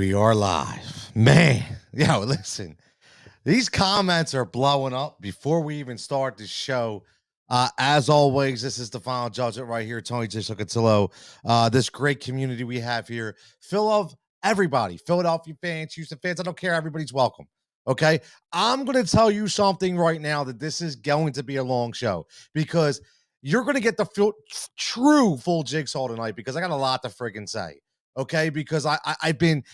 We are live. Man, yo, listen. These comments are blowing up before we even start the show. As always, this is the final judgment right here. Tony Jigsaw Cutillo. This great community we have here, full of everybody. Philadelphia fans, Houston fans. I don't care. Everybody's welcome. Okay? I'm going to tell you something right now that this is going to be a long show because you're going to get the true full jigsaw tonight because I got a lot to friggin' say. Okay, because I've been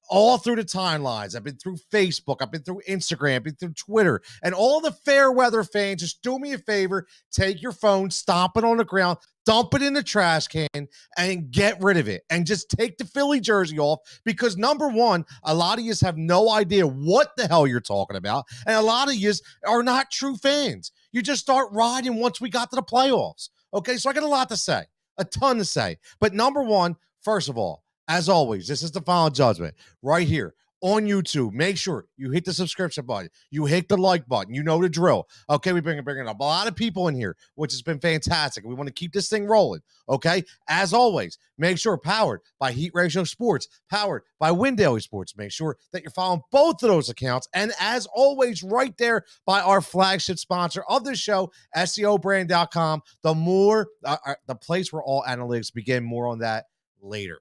all through the timelines. I've been through Facebook. I've been through Instagram. I've been through Twitter. And all the fair weather fans, just do me a favor. Take your phone, stomp it on the ground, dump it in the trash can, and get rid of it. And just take the Philly jersey off because, number one, a lot of you have no idea what the hell you're talking about. And a lot of you are not true fans. You just start riding once we got to the playoffs. Okay, so I got a lot to say, a ton to say. But number one, first of all, as always, this is the final judgment right here on YouTube. Make sure you hit the subscription button. You hit the like button. You know the drill. Okay, we bringing up a lot of people in here, which has been fantastic. We want to keep this thing rolling. Okay, as always, make sure powered by Heat Ratio Sports, powered by Win Daily Sports. Make sure that you're following both of those accounts. And as always, right there by our flagship sponsor of the show, SEObrand.com, the place where all analytics begin. More on that later.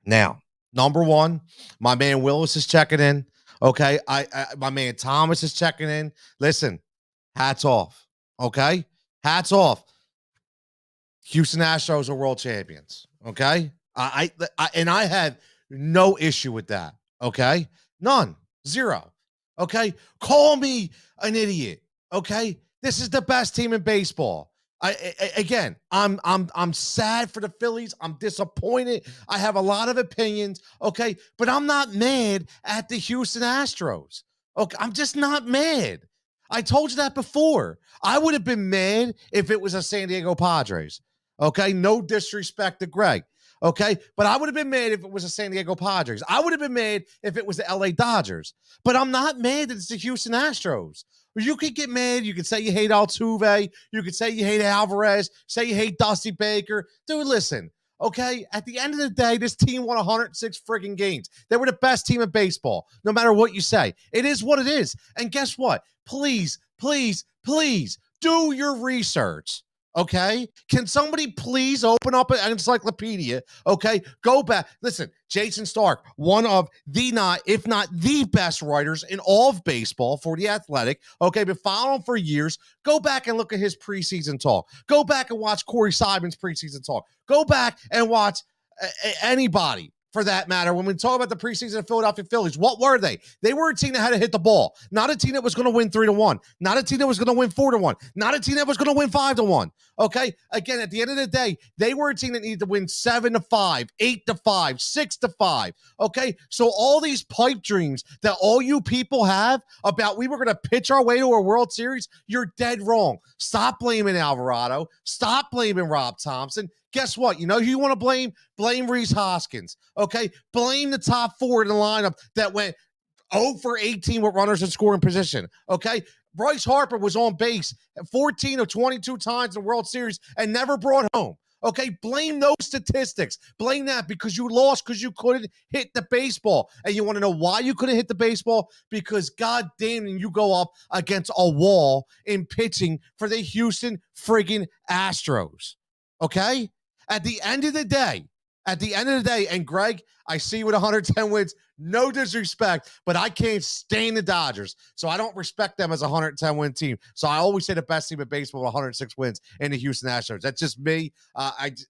Now, number one, my man Willis is checking in. Okay, my man Thomas is checking in. Listen, hats off. Okay, hats off. Houston Astros are world champions. Okay, I have no issue with that. Okay, none, zero. Okay, call me an idiot. Okay, this is the best team in baseball. I'm sad for the Phillies. I'm disappointed. I have a lot of opinions, okay? But I'm not mad at the Houston Astros. Okay, I'm just not mad. I told you that before. I would have been mad if it was a San Diego Padres, okay? No disrespect to Greg, okay? But I would have been mad if it was a San Diego Padres. I would have been mad if it was the LA Dodgers. But I'm not mad that it's the Houston Astros. You could get mad. You could say you hate Altuve. You could say you hate Alvarez. Say you hate Dusty Baker. Dude, listen, okay? At the end of the day, this team won 106 friggin' games. They were the best team in baseball, no matter what you say. It is what it is. And guess what? Please, please, please do your research, Okay. Can somebody please open up an encyclopedia? Okay. Go back. Listen, Jason Stark, one of the not, if not the best writers in all of baseball for The Athletic. Okay. Been following him for years. Go back and look at his preseason talk. Go back and watch Corey Simon's preseason talk. Go back and watch anybody for that matter. When we talk about the preseason of Philadelphia Phillies, what were they? They were a team that had to hit the ball, not a team that was going to win 3-1, not a team that was going to win 4-1, not a team that was going to win 5-1. Okay. Again, at the end of the day, they were a team that needed to win 7-5, 8-5, 6-5. Okay. So all these pipe dreams that all you people have about we were going to pitch our way to a World Series, you're dead wrong. Stop blaming Alvarado. Stop blaming Rob Thompson. Guess what? You know who you want to blame? Blame Rhys Hoskins. Okay. Blame the top four in the lineup that went 0 for 18 with runners in scoring position. Okay. Bryce Harper was on base 14 of 22 times in the World Series and never brought home. Okay, blame those statistics. Blame that because you lost because you couldn't hit the baseball. And you want to know why you couldn't hit the baseball? Because God damn, you go up against a wall in pitching for the Houston friggin' Astros. Okay? At the end of the day, and Greg, I see you with 110 wins. No disrespect, but I can't stand the Dodgers. So I don't respect them as a 110-win team. So I always say the best team in baseball with 106 wins in the Houston Astros. That's just me.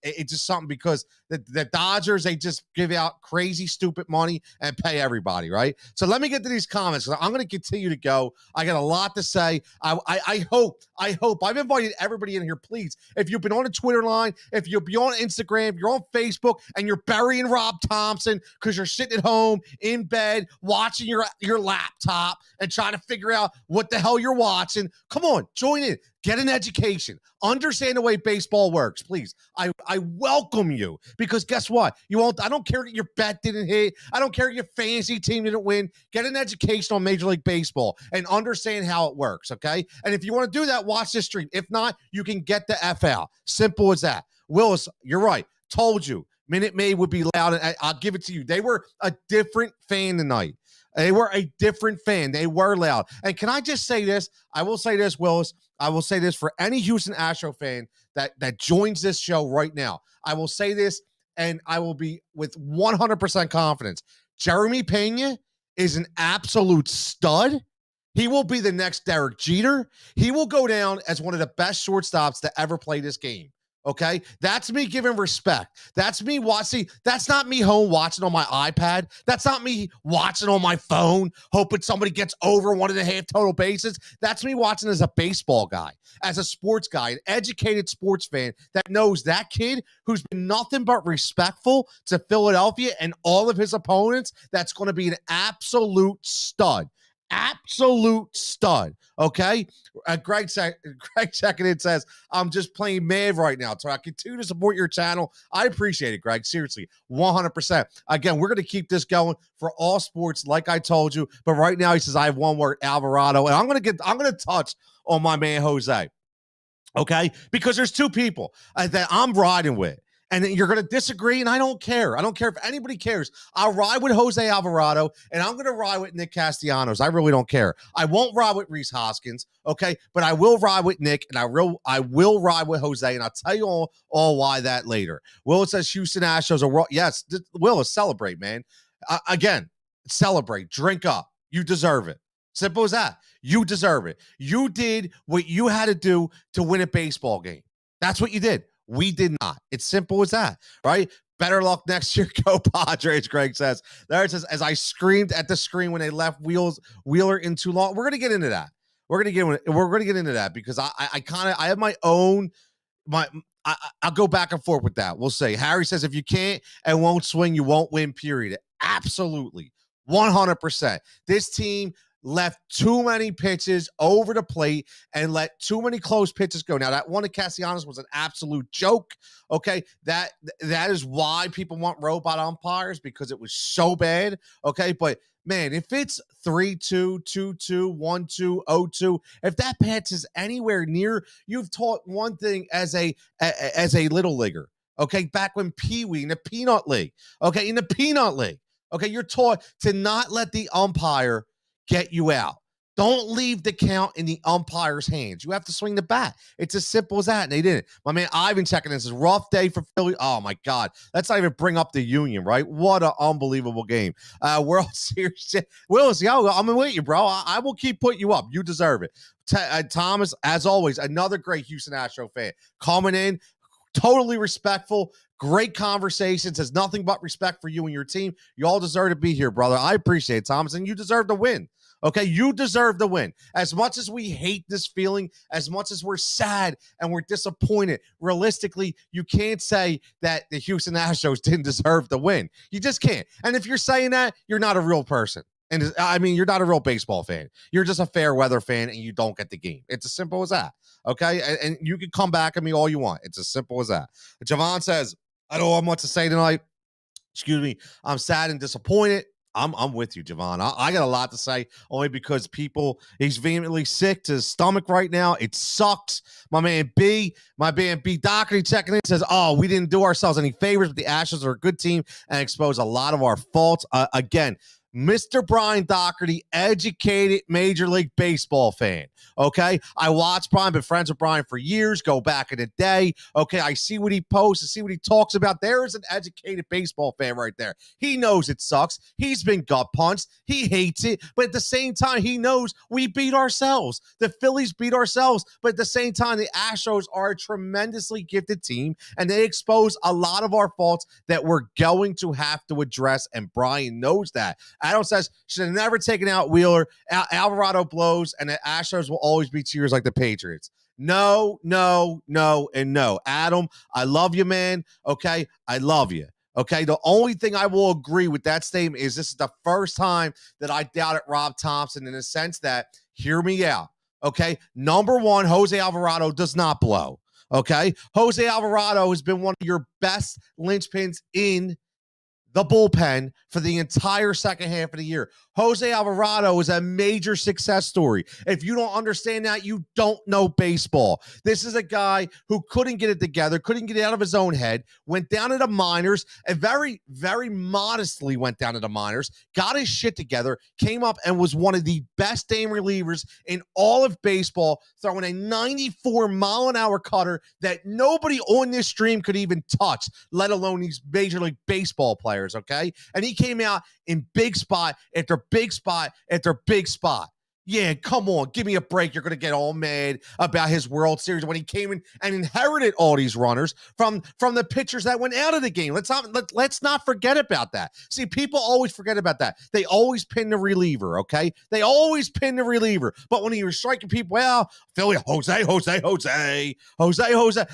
It's just something because the Dodgers, they just give out crazy, stupid money and pay everybody, right? So let me get to these comments. I'm going to continue to go. I got a lot to say. I hope. I've invited everybody in here, please. If you've been on the Twitter line, if you'll be on Instagram, if you're on Facebook, and you're burying Rob Thompson because you're sitting at home in bed watching your laptop and trying to figure out what the hell you're watching. Come on, join in. Get an education. Understand the way baseball works, please. I welcome you because guess what? I don't care that your bet didn't hit. I don't care your fantasy team didn't win. Get an education on Major League Baseball and understand how it works, okay? And if you want to do that, watch this stream. If not, you can get the F out. Simple as that. Willis, you're right. Told you. Minute Maid would be loud, and I'll give it to you. They were a different fan tonight. They were a different fan. They were loud. And can I just say this? I will say this, Willis. I will say this for any Houston Astro fan that joins this show right now. I will say this, and I will be with 100% confidence. Jeremy Pena is an absolute stud. He will be the next Derek Jeter. He will go down as one of the best shortstops to ever play this game. Okay, that's me giving respect. That's me watching. That's not me home watching on my iPad. That's not me watching on my phone, hoping somebody gets over 1.5 total bases. That's me watching as a baseball guy, as a sports guy, an educated sports fan that knows that kid who's been nothing but respectful to Philadelphia and all of his opponents. That's going to be an absolute stud. Absolute stud. Okay. Greg seconded says, I'm just playing mad right now. So I continue to support your channel. I appreciate it, Greg. Seriously, 100%. Again, we're going to keep this going for all sports, like I told you. But right now, he says, I have one word, Alvarado. And I'm going to touch on my man, Jose. Okay. Because there's two people that I'm riding with. And you're going to disagree, and I don't care. I don't care if anybody cares. I'll ride with Jose Alvarado, and I'm going to ride with Nick Castellanos. I really don't care. I won't ride with Rhys Hoskins, okay? But I will ride with Nick, and I will ride with Jose, and I'll tell you all why that later. Will says Houston Astros are yes. Will celebrate, man. Again, celebrate. Drink up. You deserve it. Simple as that. You deserve it. You did what you had to do to win a baseball game. That's what you did. We did not. It's simple as that, right? Better luck next year. Go Padres, Greg says. There it says, as I screamed at the screen when they left Wheeler in too long. We're going to get into that. We're going to get into that because I have my own, I'll go back and forth with that. We'll say, Harry says, if you can't and won't swing, you won't win, period. Absolutely. 100%. This team left too many pitches over the plate and let too many close pitches go. Now, that one of Castellanos was an absolute joke, okay? That is why people want robot umpires, because it was so bad, okay? But, man, if it's 3-2, 2-2, 1-2, 0-2, if that pitch is anywhere near, you've taught one thing as a little leaguer, okay? Back when Pee-wee in the Peanut League, okay? In the Peanut League, okay? You're taught to not let the umpire get you out. Don't leave the count in the umpire's hands. You have to swing the bat. It's as simple as that. And they didn't. My man Ivan checking in. This is a rough day for Philly. Oh my God. Let's not even bring up the Union, right? What an unbelievable game. World Series. Willis, yo, I'm with you, bro. I will keep putting you up. You deserve it. Thomas, as always, another great Houston Astro fan. Coming in, totally respectful. Great conversations. Has nothing but respect for you and your team. You all deserve to be here, brother. I appreciate it, Thomas, and you deserve to win. Okay, you deserve the win. As much as we hate this feeling, as much as we're sad and we're disappointed, realistically, you can't say that the Houston Astros didn't deserve the win. You just can't. And if you're saying that, you're not a real person. And I mean, you're not a real baseball fan. You're just a fair weather fan and you don't get the game. It's as simple as that. Okay, and you can come back at me all you want. It's as simple as that. Javon says, I don't have much to say tonight. Excuse me. I'm sad and disappointed. I'm with you, Javon. I got a lot to say only because he's vehemently sick to his stomach right now. It sucks. My man B Doherty checking in says, oh, we didn't do ourselves any favors, but the Astros are a good team and expose a lot of our faults. Again, Mr. Brian Doherty, educated Major League Baseball fan. Okay, I watch Brian, been friends with Brian for years, go back in the day. Okay, I see what he posts, I see what he talks about. There is an educated baseball fan right there. He knows it sucks. He's been gut punched. He hates it, but at the same time, he knows we beat ourselves. The Phillies beat ourselves, but at the same time, the Astros are a tremendously gifted team, and they expose a lot of our faults that we're going to have to address, and Brian knows that. Adam says, should have never taken out Wheeler. Alvarado blows, and the Astros will always be cheers like the Patriots. No, no, no, and no. Adam, I love you, man. Okay, I love you. Okay, the only thing I will agree with that statement is this is the first time that I doubted Rob Thompson in the sense that, hear me out. Okay, number one, Jose Alvarado does not blow. Okay, Jose Alvarado has been one of your best linchpins in the bullpen for the entire second half of the year. Jose Alvarado is a major success story. If you don't understand that, you don't know baseball. This is a guy who couldn't get it together, couldn't get it out of his own head, went down to the minors, and very, very modestly went down to the minors, got his shit together, came up and was one of the best damn relievers in all of baseball, throwing a 94-mile-an-hour cutter that nobody on this stream could even touch, let alone these Major League Baseball players, okay? And he came out in big spot after big spot after big spot. Yeah, come on, give me a break. You're going to get all mad about his World Series when he came in and inherited all these runners from the pitchers that went out of the game. Let's not forget about that. See, people always forget about that. They always pin the reliever, okay? They always pin the reliever. But when he was striking people, well, Philly, Jose.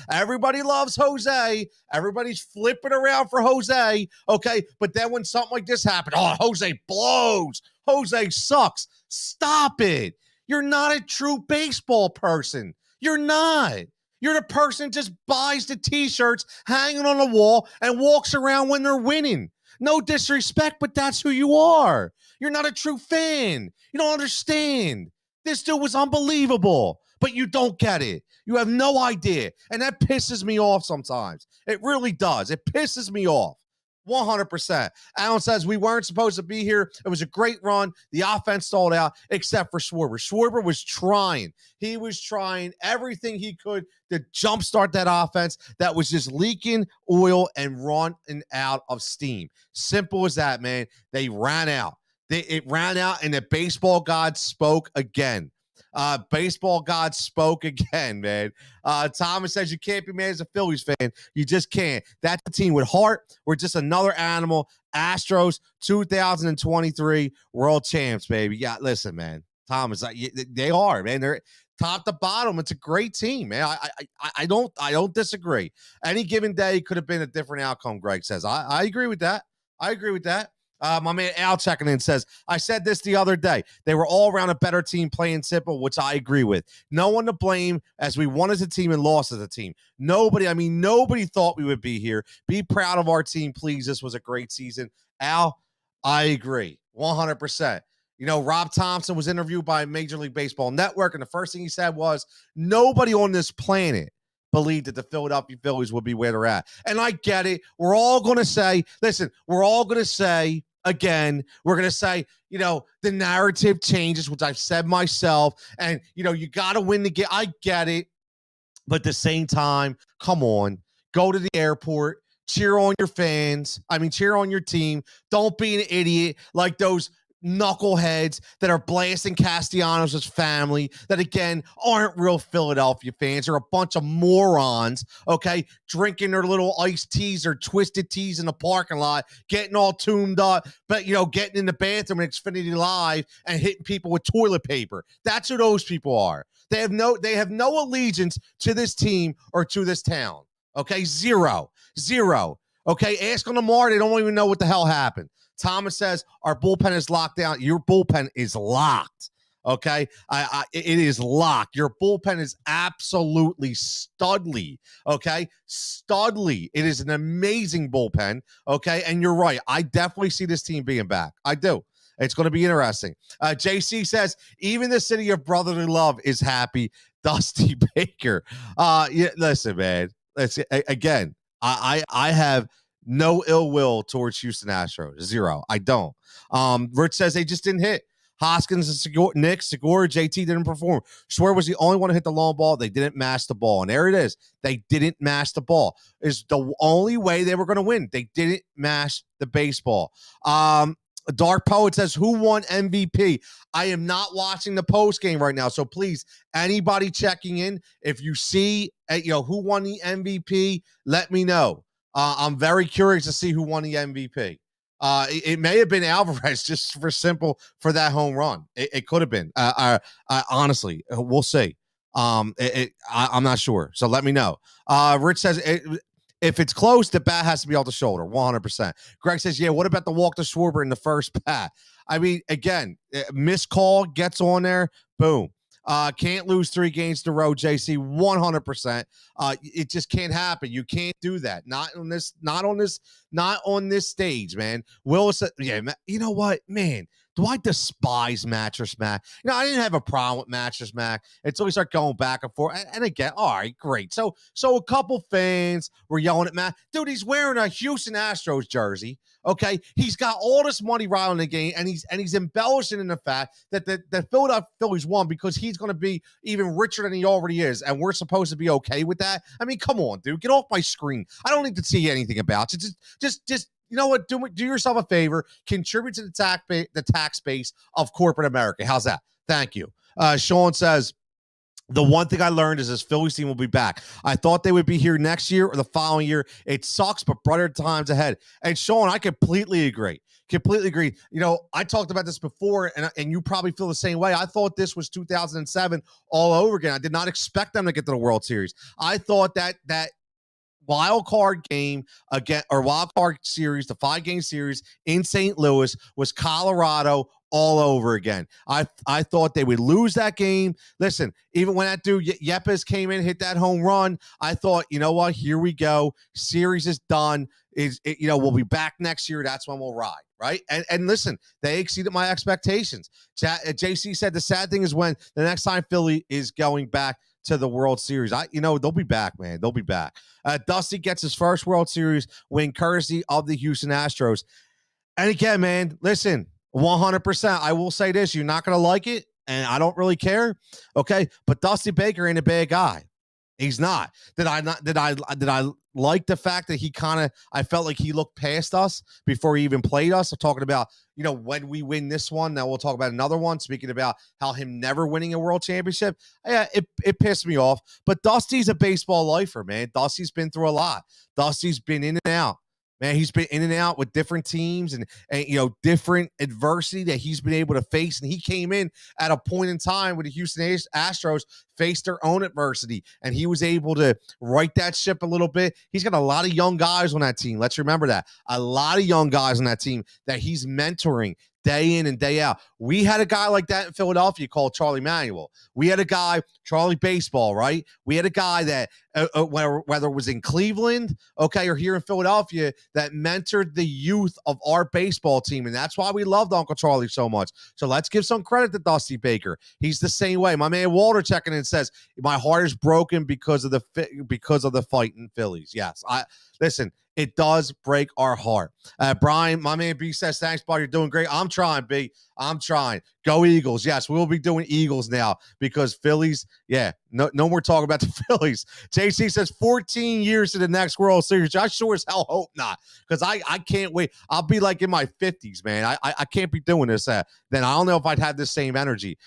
Everybody loves Jose. Everybody's flipping around for Jose, okay? But then when something like this happened, oh, Jose blows. Jose sucks. Stop it. You're not a true baseball person. You're not. You're the person that just buys the t-shirts hanging on the wall and walks around when they're winning. No disrespect, but that's who you are. You're not a true fan. You don't understand. This dude was unbelievable, but you don't get it. You have no idea. And that pisses me off sometimes. It really does. It pisses me off. 100%. Alan says, we weren't supposed to be here. It was a great run. The offense stalled out, except for Schwarber. Schwarber was trying. He was trying everything he could to jumpstart that offense that was just leaking oil and running out of steam. Simple as that, man. They ran out. It ran out, and the baseball god spoke again. Baseball god spoke again, man. Thomas says you can't be mad as a Phillies fan. You just can't. That's a team with heart. We're just another animal. Astros 2023 world champs, baby. Yeah, listen, man. Thomas, they are, man. They're top to bottom. It's a great team, man. I don't disagree. Any given day could have been a different outcome, Greg says. I agree with that. I agree with that. My man Al checking in says, I said this the other day. They were all around a better team playing simple, which I agree with. No one to blame as we won as a team and lost as a team. Nobody thought we would be here. Be proud of our team, please. This was a great season. Al, I agree. 100%. You know, Rob Thompson was interviewed by Major League Baseball Network, and the first thing he said was, nobody on this planet believed that the Philadelphia Phillies would be where they're at. And I get it. We're all going to say, again. We're going to say, the narrative changes, which I've said myself. And, you got to win the game. I get it. But at the same time, come on, go to the airport, cheer on your fans. Cheer on your team. Don't be an idiot like those knuckleheads that are blasting Castellanos' family that, again, aren't real Philadelphia fans. They're a bunch of morons, okay, drinking their little iced teas or twisted teas in the parking lot, getting all tuned up, but, getting in the bathroom in Xfinity Live and hitting people with toilet paper. That's who those people are. They have no allegiance to this team or to this town. Okay, zero. Okay, ask them tomorrow. They don't even know what the hell happened. Thomas says our bullpen is locked down. Your bullpen is locked. Okay, it is locked. Your bullpen is absolutely studly. Okay, studly. It is an amazing bullpen. Okay, and you're right. I definitely see this team being back. I do. It's going to be interesting. JC says, even the city of brotherly love is happy. Dusty Baker. Listen, man. Again, I have no ill will towards Houston Astros. Zero. I don't. Rich says they just didn't hit. Hoskins and Nick, Segura, JT didn't perform. Swear was the only one to hit the long ball. They didn't mash the ball. And there it is. They didn't mash the ball. Is the only way they were going to win. They didn't mash the baseball. Dark Poet says, who won MVP? I am not watching the post game right now. So please, anybody checking in, if you see, who won the MVP, let me know. I'm very curious to see who won the MVP. It may have been Alvarez just for that home run. It could have been. Honestly, we'll see. I'm not sure. So let me know. Rich says, if it's close, the bat has to be off the shoulder, 100%. Greg says, yeah, what about the walk to Schwarber in the first bat? Again, missed call, gets on there, boom. Can't lose 3 games in a row, JC, 100%. It just can't happen. You can't do that. Not on this stage, man. Will said, yeah, you know what, man? Do I despise Mattress Mac? I didn't have a problem with Mattress Mac until we start going back and forth. And again, all right, great. So a couple fans were yelling at Mac. Dude, he's wearing a Houston Astros jersey. Okay, he's got all this money riding the game, and he's embellishing in the fact that the Philadelphia Phillies won because he's going to be even richer than he already is, and we're supposed to be okay with that. Come on, dude, get off my screen. I don't need to see anything about it. Just. You know what? Do yourself a favor. Contribute to the tax base of corporate America. How's that? Thank you. Sean says, the one thing I learned is this Phillies team will be back. I thought they would be here next year or the following year. It sucks, but brighter times ahead. And Sean, I completely agree. I talked about this before, and you probably feel the same way. I thought this was 2007 all over again. I did not expect them to get to the World Series. I thought that wild card game again, or wild card series, the 5-game series in St. Louis was Colorado all over again. I thought they would lose that game. Listen, even when that dude Yepes came in, hit that home run, I thought, you know what? Here we go. Series is done. We'll be back next year. That's when we'll ride, right? And listen, they exceeded my expectations. JC said the sad thing is when the next time Philly is going back to the World Series. They'll be back, man. They'll be back. Dusty gets his first World Series win courtesy of the Houston Astros. And again, man, listen, 100%. I will say this. You're not going to like it, and I don't really care. Okay? But Dusty Baker ain't a bad guy. He's not. Did I like the fact that I felt like he looked past us before he even played us? I'm talking about, when we win this one, now we'll talk about another one, speaking about how him never winning a world championship. Yeah, it pissed me off. But Dusty's a baseball lifer, man. Dusty's been through a lot. Dusty's been in and out. Man, he's been in and out with different teams and different adversity that he's been able to face. And he came in at a point in time where the Houston Astros faced their own adversity, and he was able to right that ship a little bit. He's got a lot of young guys on that team. Let's remember that. A lot of young guys on that team that he's mentoring day in and day out. We had a guy like that in Philadelphia called Charlie Manuel. We had a guy, Charlie Baseball, right? We had a guy that whether it was in Cleveland, okay, or here in Philadelphia, that mentored the youth of our baseball team. And that's why we loved Uncle Charlie so much. So let's give some credit to Dusty Baker. He's the same way. My man Walter checking in says, my heart is broken because of the fighting Phillies. Yes, listen, it does break our heart. Brian, my man B says, thanks, buddy. You're doing great. I'm trying, B. I'm trying. Go Eagles. Yes, we'll be doing Eagles now because Phillies, yeah, no more talking about the Phillies. JC says 14 years to the next World Series. I sure as hell hope not, because I can't wait. I'll be like in my 50s, man. I can't be doing this. Then I don't know if I'd have the same energy.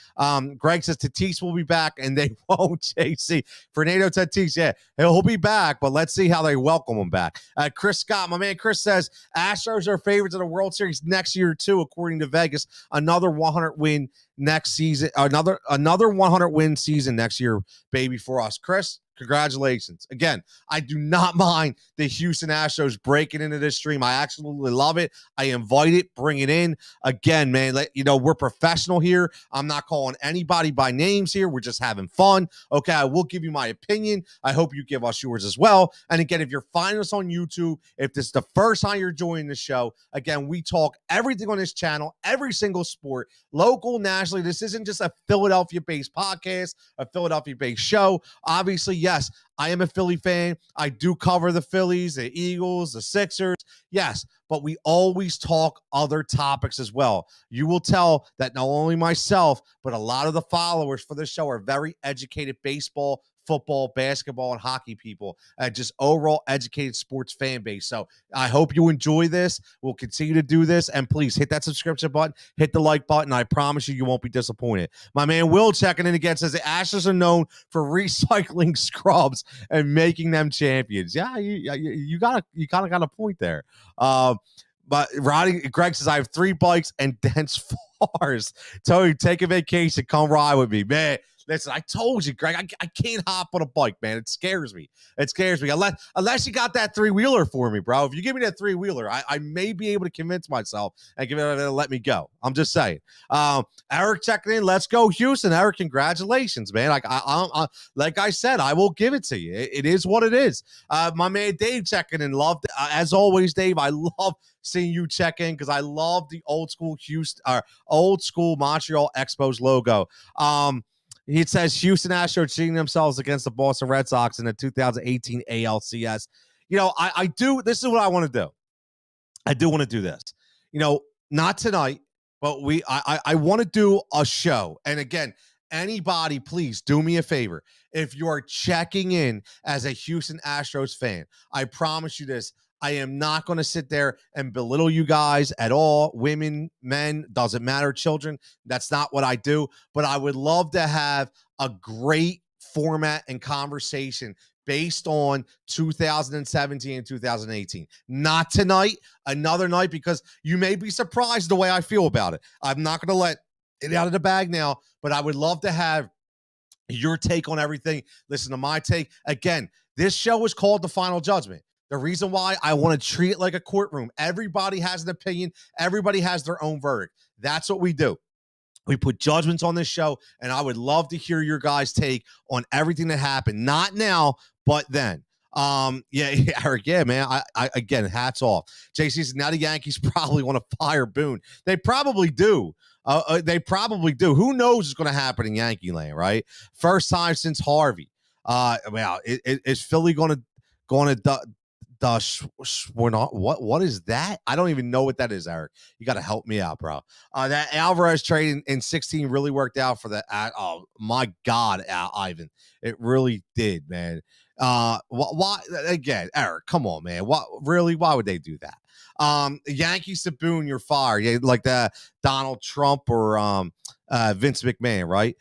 Greg says Tatis will be back, and they won't, JC. Fernando Tatis, yeah, he'll be back, but let's see how they welcome him back. Chris Scott, my man Chris says, Astros are favorites in the World Series next year, too, according to Vegas. Another 100-win next season, another 100-win season next year, baby, for us. Chris, congratulations. Again, I do not mind the Houston Astros breaking into this stream. I absolutely love it. I invite it, bring it in. Again, man, we're professional here. I'm not calling anybody by names here. We're just having fun. Okay, I will give you my opinion. I hope you give us yours as well. And again, if you're finding us on YouTube, if this is the first time you're joining the show, again, we talk everything on this channel, every single sport, local, nationally. This isn't just a Philadelphia-based podcast, a Philadelphia-based show. Obviously, yes, I am a Philly fan. I do cover the Phillies, the Eagles, the Sixers. Yes, but we always talk other topics as well. You will tell that not only myself, but a lot of the followers for this show are very educated baseball, football, basketball, and hockey people, just overall educated sports fan base. So I hope you enjoy this. We'll continue to do this. And please hit that subscription button, hit the like button. I promise you won't be disappointed. My man Will checking in again says the Astros are known for recycling scrubs and making them champions. Yeah, you kind of got a point there. But Greg says, I have 3 bikes and dense floors. Tony, take a vacation. Come ride with me, man. Listen, I told you, Greg, I can't hop on a bike, man. It scares me. Unless you got that 3-wheeler for me, bro. If you give me that 3-wheeler, I may be able to convince myself and give it let me go. I'm just saying. Eric checking in. Let's go, Houston. Eric, congratulations, man. Like I said, I will give it to you. It is what it is. My man Dave checking in. Loved as always, Dave. I love seeing you check in because I love the old school Montreal Expos logo. He says Houston Astros cheating themselves against the Boston Red Sox in the 2018 ALCS. I do. This is what I want to do. I do want to do this. Not tonight, but I want to do a show. And again, anybody, please do me a favor. If you are checking in as a Houston Astros fan, I promise you this. I am not going to sit there and belittle you guys at all. Women, men, doesn't matter, children. That's not what I do. But I would love to have a great format and conversation based on 2017 and 2018. Not tonight, another night, because you may be surprised the way I feel about it. I'm not going to let it out of the bag now, but I would love to have your take on everything. Listen to my take. Again, this show is called The Final Judgment. The reason why I want to treat it like a courtroom. Everybody has an opinion. Everybody has their own verdict. That's what we do. We put judgments on this show, and I would love to hear your guys' take on everything that happened. Not now, but then. Eric, yeah, man. I again, hats off. JC says now the Yankees probably want to fire Boone. They probably do. They probably do. Who knows what's going to happen in Yankee land, right? First time since Harvey. Is Philly going to what is that? I don't even know what that is, Eric. You got to help me out, bro. That Alvarez trade in 16 really worked out for that. Oh my God, Ivan, it really did, man. Why again, Eric? Come on, man. What really? Why would they do that? Yankees to Boone, you're fired. Yeah, like that Donald Trump or Vince McMahon, right?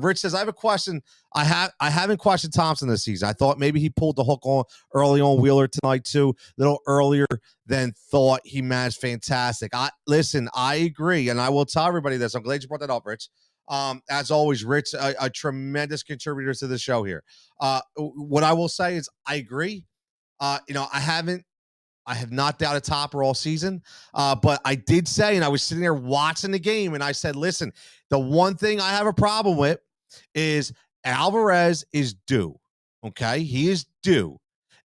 Rich says, I have a question. I haven't questioned Thompson this season. I thought maybe he pulled the hook on early on Wheeler tonight too, a little earlier than thought. He managed fantastic. I agree, and I will tell everybody this. I'm glad you brought that up, Rich. As always, Rich, a tremendous contributor to the show here. What I will say is I agree. I have not doubted Topper all season, but I did say, and I was sitting there watching the game, and I said, listen, the one thing I have a problem with is Alvarez is due. Okay, he is due.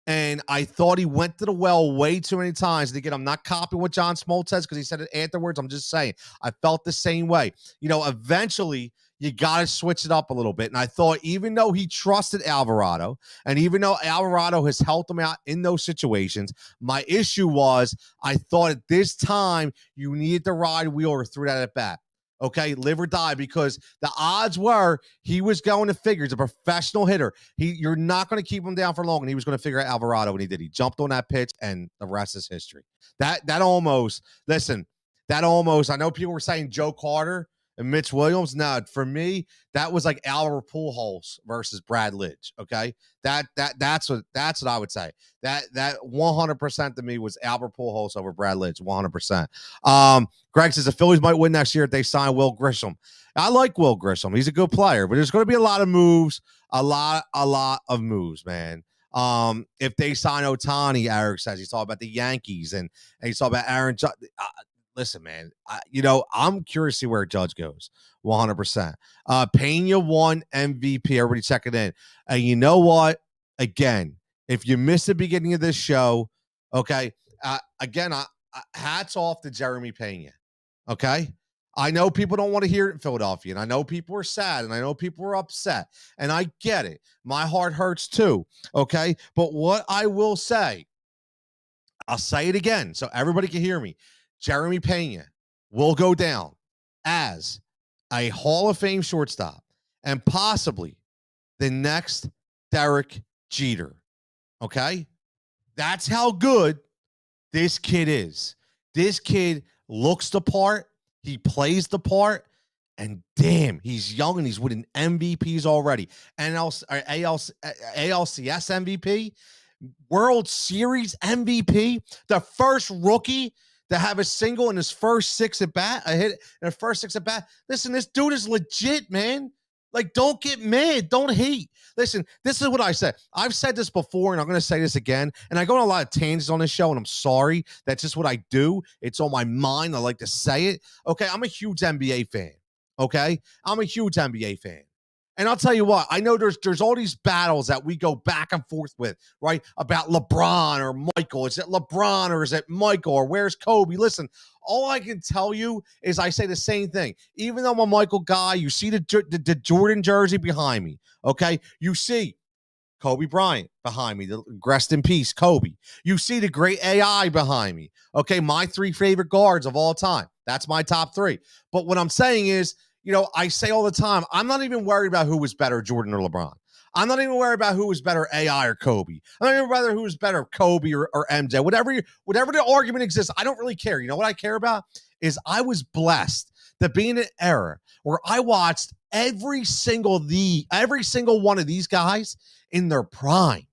And I thought he went to the well way too many times. And again, I'm not copying what John Smoltz says because he said it afterwards. I'm just saying I felt the same way. Eventually you got to switch it up a little bit. And I thought even though he trusted Alvarado, and even though Alvarado has helped him out in those situations, my issue was I thought at this time you needed to ride Wheeler through that at bat. Okay, live or die, because the odds were he was going to figure. He's a professional hitter. You're not going to keep him down for long, and he was going to figure out Alvarado, and he did. He jumped on that pitch, and the rest is history. That almost, listen, that almost, I know people were saying Joe Carter and Mitch Williams. No, for me, that was like Albert Pujols versus Brad Lidge. Okay, that's what I would say. That 100% to me was Albert Pujols over Brad Lidge, 100%. Greg says the Phillies might win next year if they sign Will Grisham. I like Will Grisham. He's a good player, but there's going to be a lot of moves, a lot of moves, man. If they sign Ohtani, Eric says he's talking about the Yankees and he's talking about Aaron Judge. Listen, man, I'm curious to see where Judge goes. 100%. Pena won MVP. Everybody check it in. And you know what? Again, if you missed the beginning of this show, okay, again, hats off to Jeremy Pena. Okay. I know people don't want to hear it in Philadelphia, and I know people are sad, and I know people are upset, and I get it. My heart hurts too. Okay. But what I will say, I'll say it again so everybody can hear me. Jeremy Pena will go down as a Hall of Fame shortstop and possibly the next Derek Jeter. Okay? That's how good this kid is. This kid looks the part. He plays the part. And damn, he's young and he's winning MVPs already. ALCS MVP, World Series MVP, the first rookie to have a single in his first six at bat, a hit in the first six at bat. Listen, this dude is legit, man. Like, don't get mad. Don't hate. Listen, this is what I said. I've said this before, and I'm going to say this again. And I go on a lot of tangents on this show, and I'm sorry. That's just what I do. It's on my mind. I like to say it. Okay, I'm a huge NBA fan. Okay? I'm a huge NBA fan. And I'll tell you what, I know there's all these battles that we go back and forth with, right? About LeBron or Michael. Is it LeBron or is it Michael or where's Kobe? Listen, all I can tell you is I say the same thing. Even though I'm a Michael guy, you see the Jordan jersey behind me, okay? You see Kobe Bryant behind me. Rest in peace, Kobe. You see the great AI behind me, okay? My three favorite guards of all time. That's my top three. But what I'm saying is, I say all the time, I'm not even worried about who was better, Jordan or LeBron. I'm not even worried about who was better, AI or Kobe. I'm not even worried who was better, Kobe or MJ. Whatever the argument exists, I don't really care. You know what I care about is I was blessed to be in an era where I watched every single one of these guys in their prime.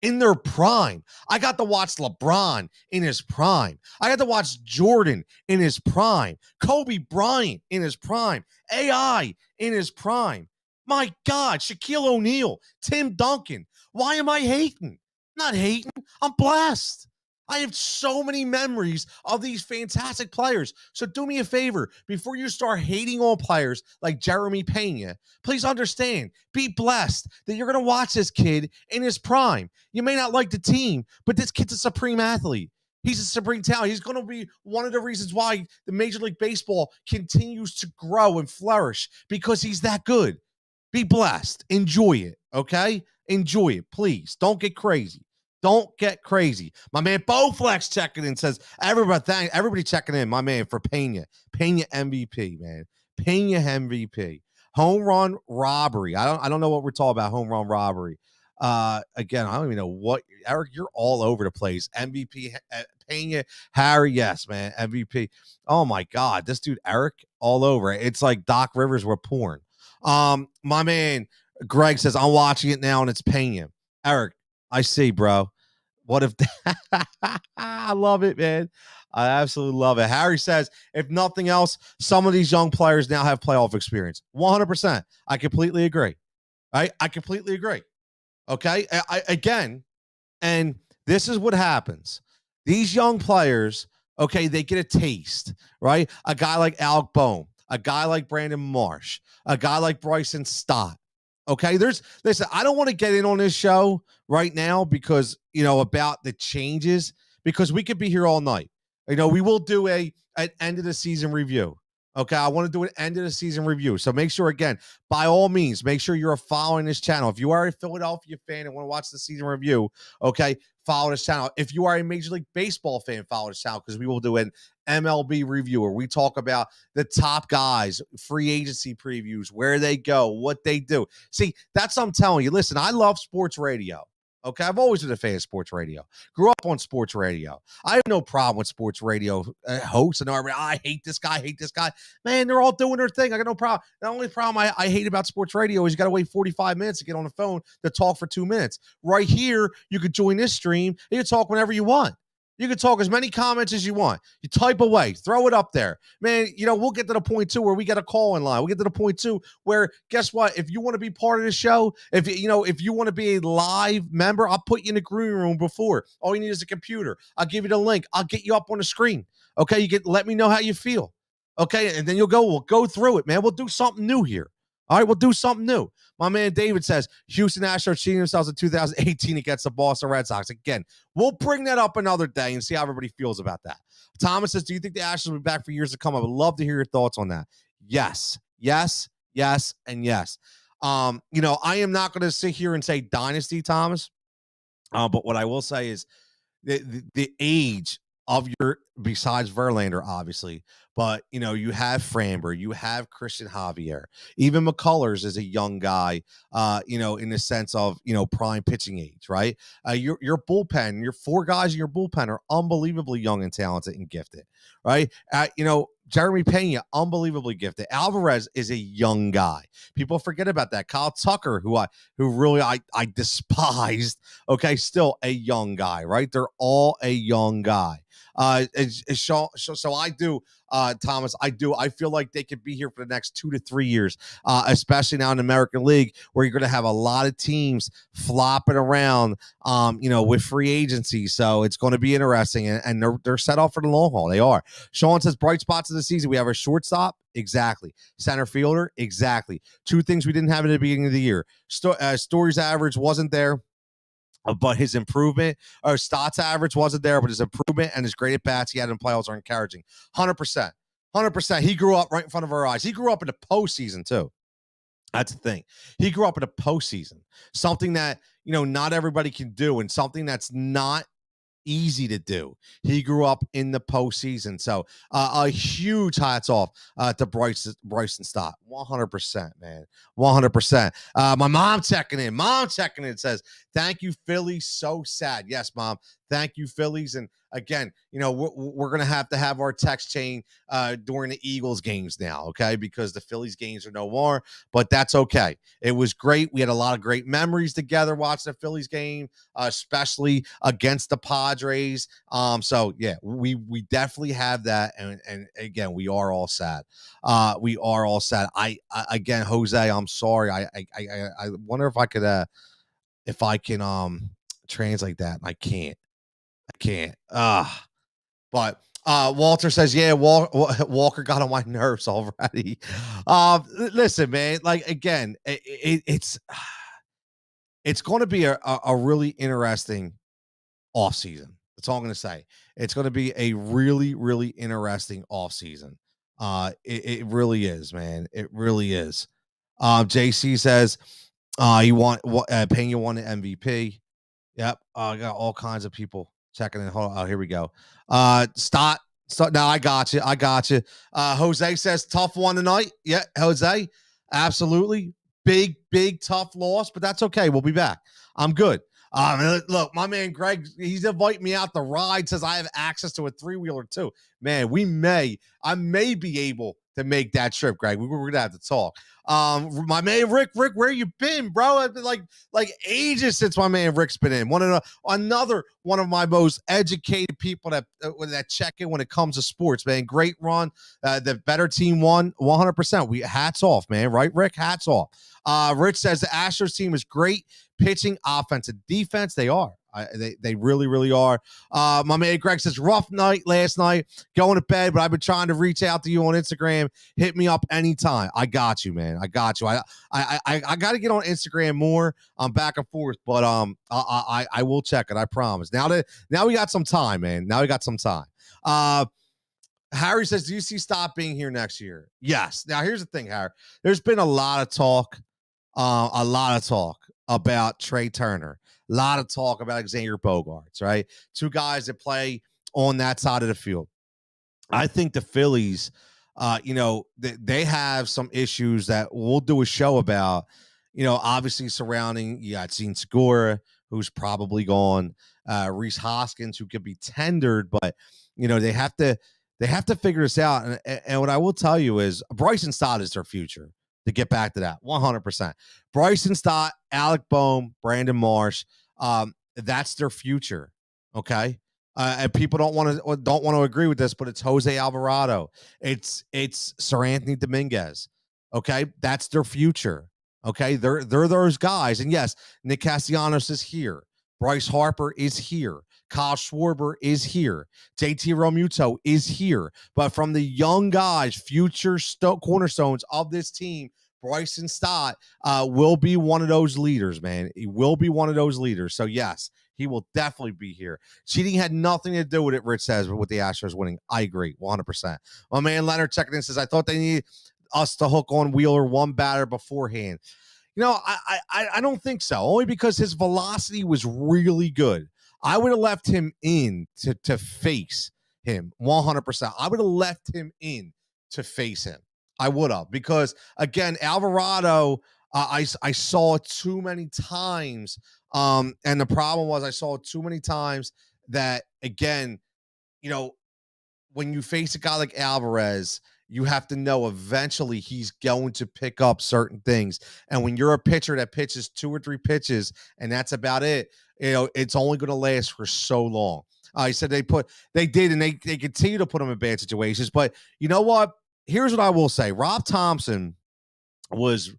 In their prime. I got to watch LeBron in his prime. I got to watch Jordan in his prime. Kobe Bryant in his prime. AI in his prime. My God, Shaquille O'Neal, Tim Duncan. Why am I hating? Not hating. I'm blessed. I have so many memories of these fantastic players. So do me a favor, before you start hating on players like Jeremy Pena, please understand, be blessed that you're going to watch this kid in his prime. You may not like the team, but this kid's a supreme athlete. He's a supreme talent. He's going to be one of the reasons why the Major League Baseball continues to grow and flourish, because he's that good. Be blessed. Enjoy it, okay? Enjoy it, please. Don't get crazy. Don't get crazy. My man Bowflex checking in says, everybody checking in, my man, for Pena. Pena MVP, man. Pena MVP. Home run robbery. I don't know what we're talking about. Home run robbery. Again, I don't even know what. Eric, you're all over the place. MVP, Pena, Harry, yes, man. MVP. Oh my God, this dude Eric, all over it. It's like Doc Rivers with porn. My man Greg says, I'm watching it now and it's Pena. Eric, I see, bro. What if I love it, man. I absolutely love it. Harry says, if nothing else, some of these young players now have playoff experience. 100%. I completely agree. Right? I completely agree. Okay. Again, and this is what happens. These young players, okay, they get a taste, right? A guy like Alec Bohm, a guy like Brandon Marsh, a guy like Bryson Stott. Okay, listen, I don't want to get in on this show right now because about the changes, because we could be here all night. We will do an end of the season review. Okay, I want to do an end of the season review. So make sure, again, by all means, make sure you're following this channel. If you are a Philadelphia fan and want to watch the season review, okay, follow this channel. If you are a Major League Baseball fan, follow this channel, because we will do an MLB review where we talk about the top guys, free agency previews, where they go, what they do. See, that's what I'm telling you. Listen, I love sports radio. Okay, I've always been a fan of sports radio. Grew up on sports radio. I have no problem with sports radio hosts and I hate this guy. Man, they're all doing their thing. I got no problem. The only problem I hate about sports radio is you got to wait 45 minutes to get on the phone to talk for 2 minutes. Right here, you could join this stream and you can talk whenever you want. You can talk as many comments as you want. You type away, throw it up there. Man, we'll get to the point, too, where we get a call in line. We'll get to the point, too, where, guess what? If you want to be part of the show, if you want to be a live member, I'll put you in the green room before. All you need is a computer. I'll give you the link. I'll get you up on the screen. Okay, let me know how you feel. Okay, and then we'll go through it, man. We'll do something new here. All right, we'll do something new. My man David says, Houston Astros cheating themselves in 2018 against the Boston Red Sox. Again, we'll bring that up another day and see how everybody feels about that. Thomas says, do you think the Astros will be back for years to come? I would love to hear your thoughts on that. Yes, and yes. I am not going to sit here and say dynasty, Thomas. But what I will say is the age of besides Verlander, obviously, but you have Framber, you have Christian Javier, even McCullers is a young guy, in the sense of prime pitching age, right? Your bullpen, your 4 guys in your bullpen are unbelievably young and talented and gifted, right? Jeremy Pena, unbelievably gifted. Alvarez is a young guy. People forget about that. Kyle Tucker, who really despised. Okay, still a young guy, right? They're all a young guy. So I do, Thomas. I feel like they could be here for the next 2 to 3 years, especially now in the American League, where you're going to have a lot of teams flopping around, with free agency. So it's going to be interesting, and they're set up for the long haul. They are. Sean says bright spots of the season. We have a shortstop. Exactly. Center fielder. Exactly. 2 things we didn't have at the beginning of the year. Story's average wasn't there, but his improvement, or stats average wasn't there, but his improvement and his great at bats he had in playoffs are encouraging. 100%. He grew up right in front of our eyes. He grew up in the postseason, too. That's the thing. He grew up in the postseason, something that, not everybody can do, and something that's not easy to do. He grew up in the postseason. So a huge hats off to Bryson Stott. 100%, man. 100%. My mom checking in says, thank you, Phillies. So sad. Yes, Mom. Thank you, Phillies. And again, we're going to have our text chain during the Eagles games now, okay? Because the Phillies games are no more, but that's okay. It was great. We had a lot of great memories together watching the Phillies game, especially against the Padres. So yeah, we definitely have that. And again, we are all sad. We are all sad. Again, Jose, I'm sorry. I wonder if I can translate that. I can't. But Walter says, yeah, Walker got on my nerves already. Listen, man, like, again, it's going to be a really interesting offseason. That's all I'm going to say. It's going to be a really, really interesting offseason. It really is, man. It really is. JC says Pena won the MVP. Yep. I got all kinds of people checking in. Hold on. Oh, here we go. Stott. Now I got you. Jose says tough one tonight. Yeah, Jose. Absolutely. Big, tough loss, but that's okay. We'll be back. I'm good. Look, my man Greg, he's inviting me out to ride, says I have access to a 3-wheeler too. Man, I may be able to make that trip, Greg. We're going to have to talk. My man Rick, where you been, bro? It's been like ages since my man Rick's been in. Another one of my most educated people that check in when it comes to sports, man. Great run. The better team won 100%. Hats off, man. Right, Rick? Hats off. Rich says the Astros team is great pitching, offense, and defense. They are. They really, really are. My man Greg says, rough night last night, going to bed, but I've been trying to reach out to you on Instagram. Hit me up anytime. I got you, man. I got you. I got to get on Instagram more. I'm back and forth, but I will check it. I promise. Now we got some time, man. Now we got some time. Harry says, do you see Stop being here next year? Yes. Now, here's the thing, Harry. There's been a lot of talk about Trey Turner, a lot of talk about Xavier Bogaerts, right? Two guys that play on that side of the field. I think the Phillies, they have some issues that we'll do a show about, obviously surrounding, Gene Segura, who's probably gone, Reese Hoskins, who could be tendered, but, they have to figure this out. And what I will tell you is Bryson Stott is their future. To get back to that, 100%. Bryson Stott, Alec Bohm, Brandon Marsh, that's their future. Okay, and people don't want to agree with this, but it's Jose Alvarado, it's Sir Anthony Dominguez. Okay, that's their future. Okay, they're those guys, and yes, Nick Castellanos is here. Bryce Harper is here. Kyle Schwarber is here. JT Realmuto is here. But from the young guys, future cornerstones of this team, Bryson Stott will be one of those leaders, man. He will be one of those leaders. So, yes, he will definitely be here. Cheating had nothing to do with it, Rich says, with the Astros winning. I agree, 100%. My man Leonard checking in says, I thought they needed us to hook on Wheeler one batter beforehand. I don't think so, only because his velocity was really good. I would have left him in to face him 100%. I would have left him in to face him. I would have, because again, Alvarado, I saw it too many times. And the problem was I saw it too many times that, again, when you face a guy like Alvarez, you have to know eventually he's going to pick up certain things. And when you're a pitcher that pitches 2 or 3 pitches and that's about it, it's only going to last for so long. I said they did, and they continue to put him in bad situations. But you know what? Here's what I will say. Rob Thompson was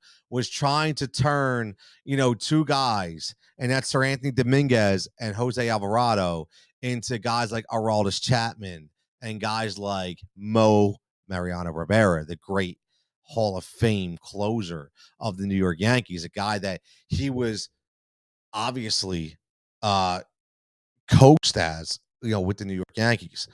trying to turn, 2 guys, and that's Sir Anthony Dominguez and Jose Alvarado, into guys like Aroldis Chapman and guys like Mo Mariano Rivera, the great Hall of Fame closer of the New York Yankees, a guy that he was obviously coached as, with the New York Yankees.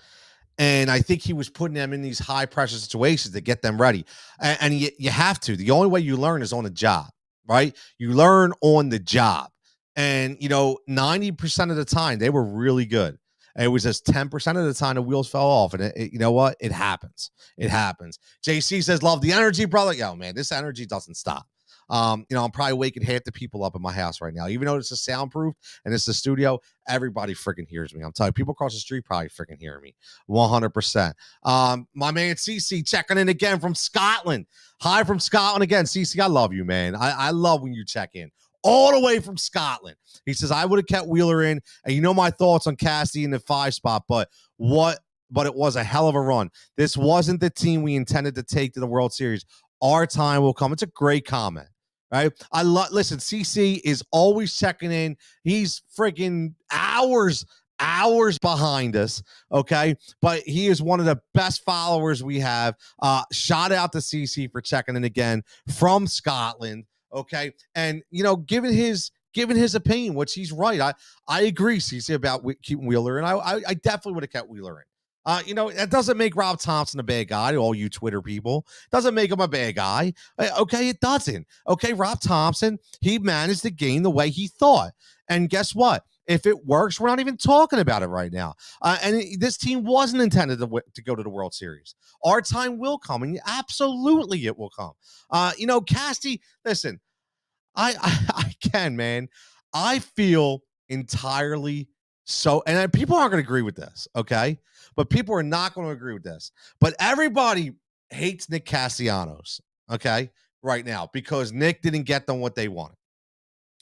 And I think he was putting them in these high pressure situations to get them ready. And you have to. The only way you learn is on the job, right? You learn on the job. And, 90% of the time, they were really good. It was just 10% of the time the wheels fell off. And you know what? It happens. It happens. JC says, love the energy, brother. Yo, man, this energy doesn't stop. I'm probably waking half the people up in my house right now. Even though it's a soundproof and it's a studio, everybody freaking hears me. I'm telling you, people across the street probably freaking hear me. 100%. My man CC checking in again from Scotland. Hi from Scotland again. CC, I love you, man. I love when you check in. All the way from Scotland. He says, I would have kept Wheeler in. And my thoughts on Cassie in the 5 spot, but it was a hell of a run. This wasn't the team we intended to take to the World Series. Our time will come. It's a great comment, right? Listen, CC is always checking in. He's freaking hours behind us, okay? But he is one of the best followers we have. Shout out to CC for checking in again from Scotland. Okay. And, given his opinion, which he's right. I agree, CC, about keeping Wheeler. And I definitely would have kept Wheeler in. That doesn't make Rob Thompson a bad guy, all you Twitter people. Doesn't make him a bad guy. Okay, it doesn't. Okay, Rob Thompson, he managed the game the way he thought. And guess what? If it works, we're not even talking about it right now. And this team wasn't intended to go to the World Series. Our time will come, and absolutely it will come. Casty, listen, I can, man. I feel entirely so, and people aren't going to agree with this, okay? But people are not going to agree with this. But everybody hates Nick Castellanos, okay, right now, because Nick didn't get them what they wanted.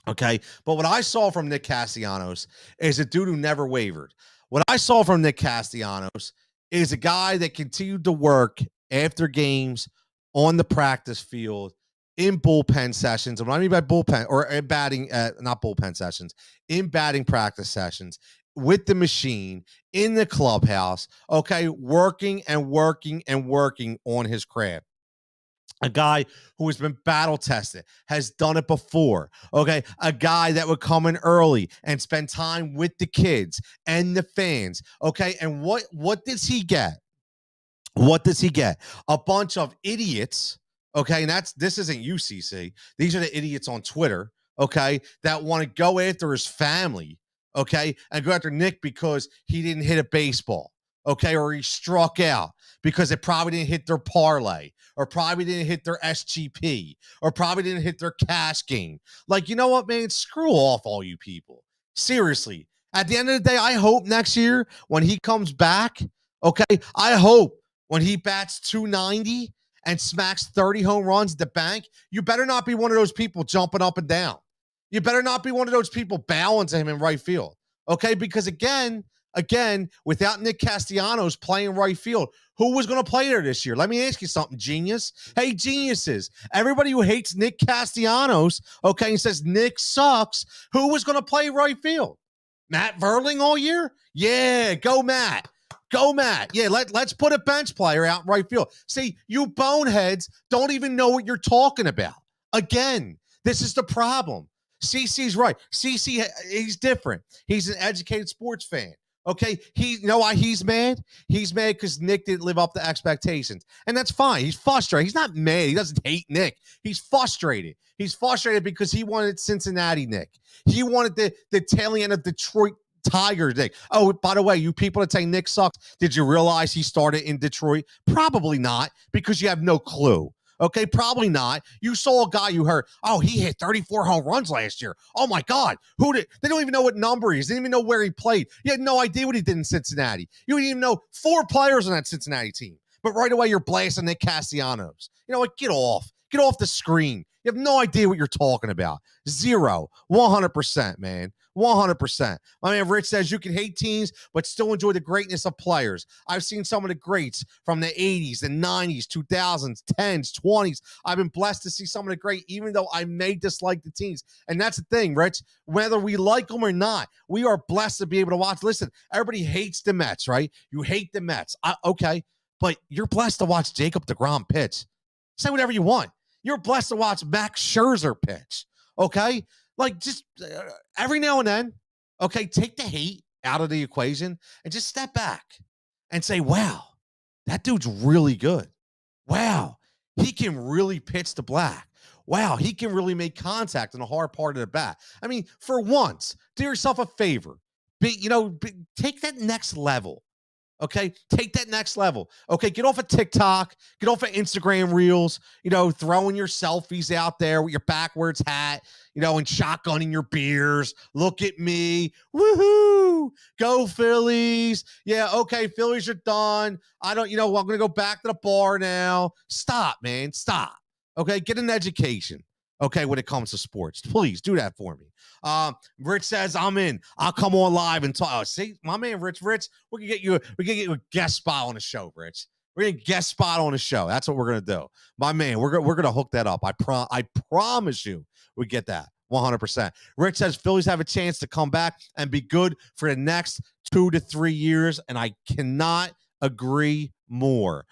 Okay, but what I saw from Nick Castellanos is a dude who never wavered. What I saw from Nick Castellanos is a guy that continued to work after games on the practice field in bullpen sessions. And what I mean by bullpen or in batting, not bullpen sessions, in batting practice sessions with the machine in the clubhouse, okay, working and working and working on his craft. A guy who has been battle tested, has done it before. Okay. A guy that would come in early and spend time with the kids and the fans. Okay. And what does he get? What does he get? A bunch of idiots. Okay. And this isn't UCC. These are the idiots on Twitter. Okay. That want to go after his family. Okay. And go after Nick because he didn't hit a baseball. Okay. Or he struck out because it probably didn't hit their parlay or probably didn't hit their SGP or probably didn't hit their cash game. Like, you know what, man? Screw off, all you people. Seriously. At the end of the day, I hope next year when he comes back, okay, I hope when he bats 290 and smacks 30 home runs at the bank, you better not be one of those people jumping up and down. You better not be one of those people bowing to him in right field. Okay, because again, without Nick Castellanos playing right field, who was going to play there this year? Let me ask you something, genius. Hey, geniuses, everybody who hates Nick Castellanos, okay, and says Nick sucks, who was going to play right field? Matt Verling all year? Yeah, go Matt. Go, Matt. Yeah, let's put a bench player out in right field. See, you boneheads don't even know what you're talking about. Again, this is the problem. CC's right. CC, he's different. He's an educated sports fan. Okay, you know why he's mad? He's mad because Nick didn't live up to expectations. And that's fine. He's frustrated. He's not mad. He doesn't hate Nick. He's frustrated. He's frustrated because he wanted Cincinnati Nick. He wanted the tail end of Detroit Tigers Nick. Oh, by the way, you people that say Nick sucks, did you realize he started in Detroit? Probably not, because you have no clue. Okay, probably not. You saw a guy you heard, oh, he hit 34 home runs last year. Oh my God. They don't even know what number he is. They didn't even know where he played. You had no idea what he did in Cincinnati. You didn't even know 4 players on that Cincinnati team. But right away, you're blasting Nick Castellanos. You know what? Get off. Get off the screen. You have no idea what you're talking about. 0. 100%, man. 100%. My man Rich says you can hate teams, but still enjoy the greatness of players. I've seen some of the greats from the 80s, the 90s, 2000s, 10s, 20s. I've been blessed to see some of the great, even though I may dislike the teams. And that's the thing, Rich. Whether we like them or not, we are blessed to be able to watch. Listen, everybody hates the Mets, right? You hate the Mets. Okay, but you're blessed to watch Jacob deGrom pitch. Say whatever you want. You're blessed to watch Max Scherzer pitch, okay? Like, just every now and then, okay, take the hate out of the equation and just step back and say, wow, that dude's really good. Wow, he can really pitch the black. Wow, he can really make contact in the hard part of the bat. I mean, for once, do yourself a favor. Take that next level. Okay, take that next level. Okay, get off of TikTok, get off of Instagram Reels, throwing your selfies out there with your backwards hat, and shotgunning your beers. Look at me. Woohoo. Go Phillies. Yeah, okay, Phillies are done. I'm going to go back to the bar now. Stop, man. Stop. Okay, get an education. Okay, when it comes to sports. Please do that for me. Rich says, I'm in. I'll come on live and talk. See, my man Rich, we can get you a guest spot on the show, Rich. We're gonna guest spot on the show. That's what we're gonna do. My man, we're gonna hook that up. I promise you we get that 100%. Rich says Phillies have a chance to come back and be good for the next 2 to 3 years, and I cannot agree more.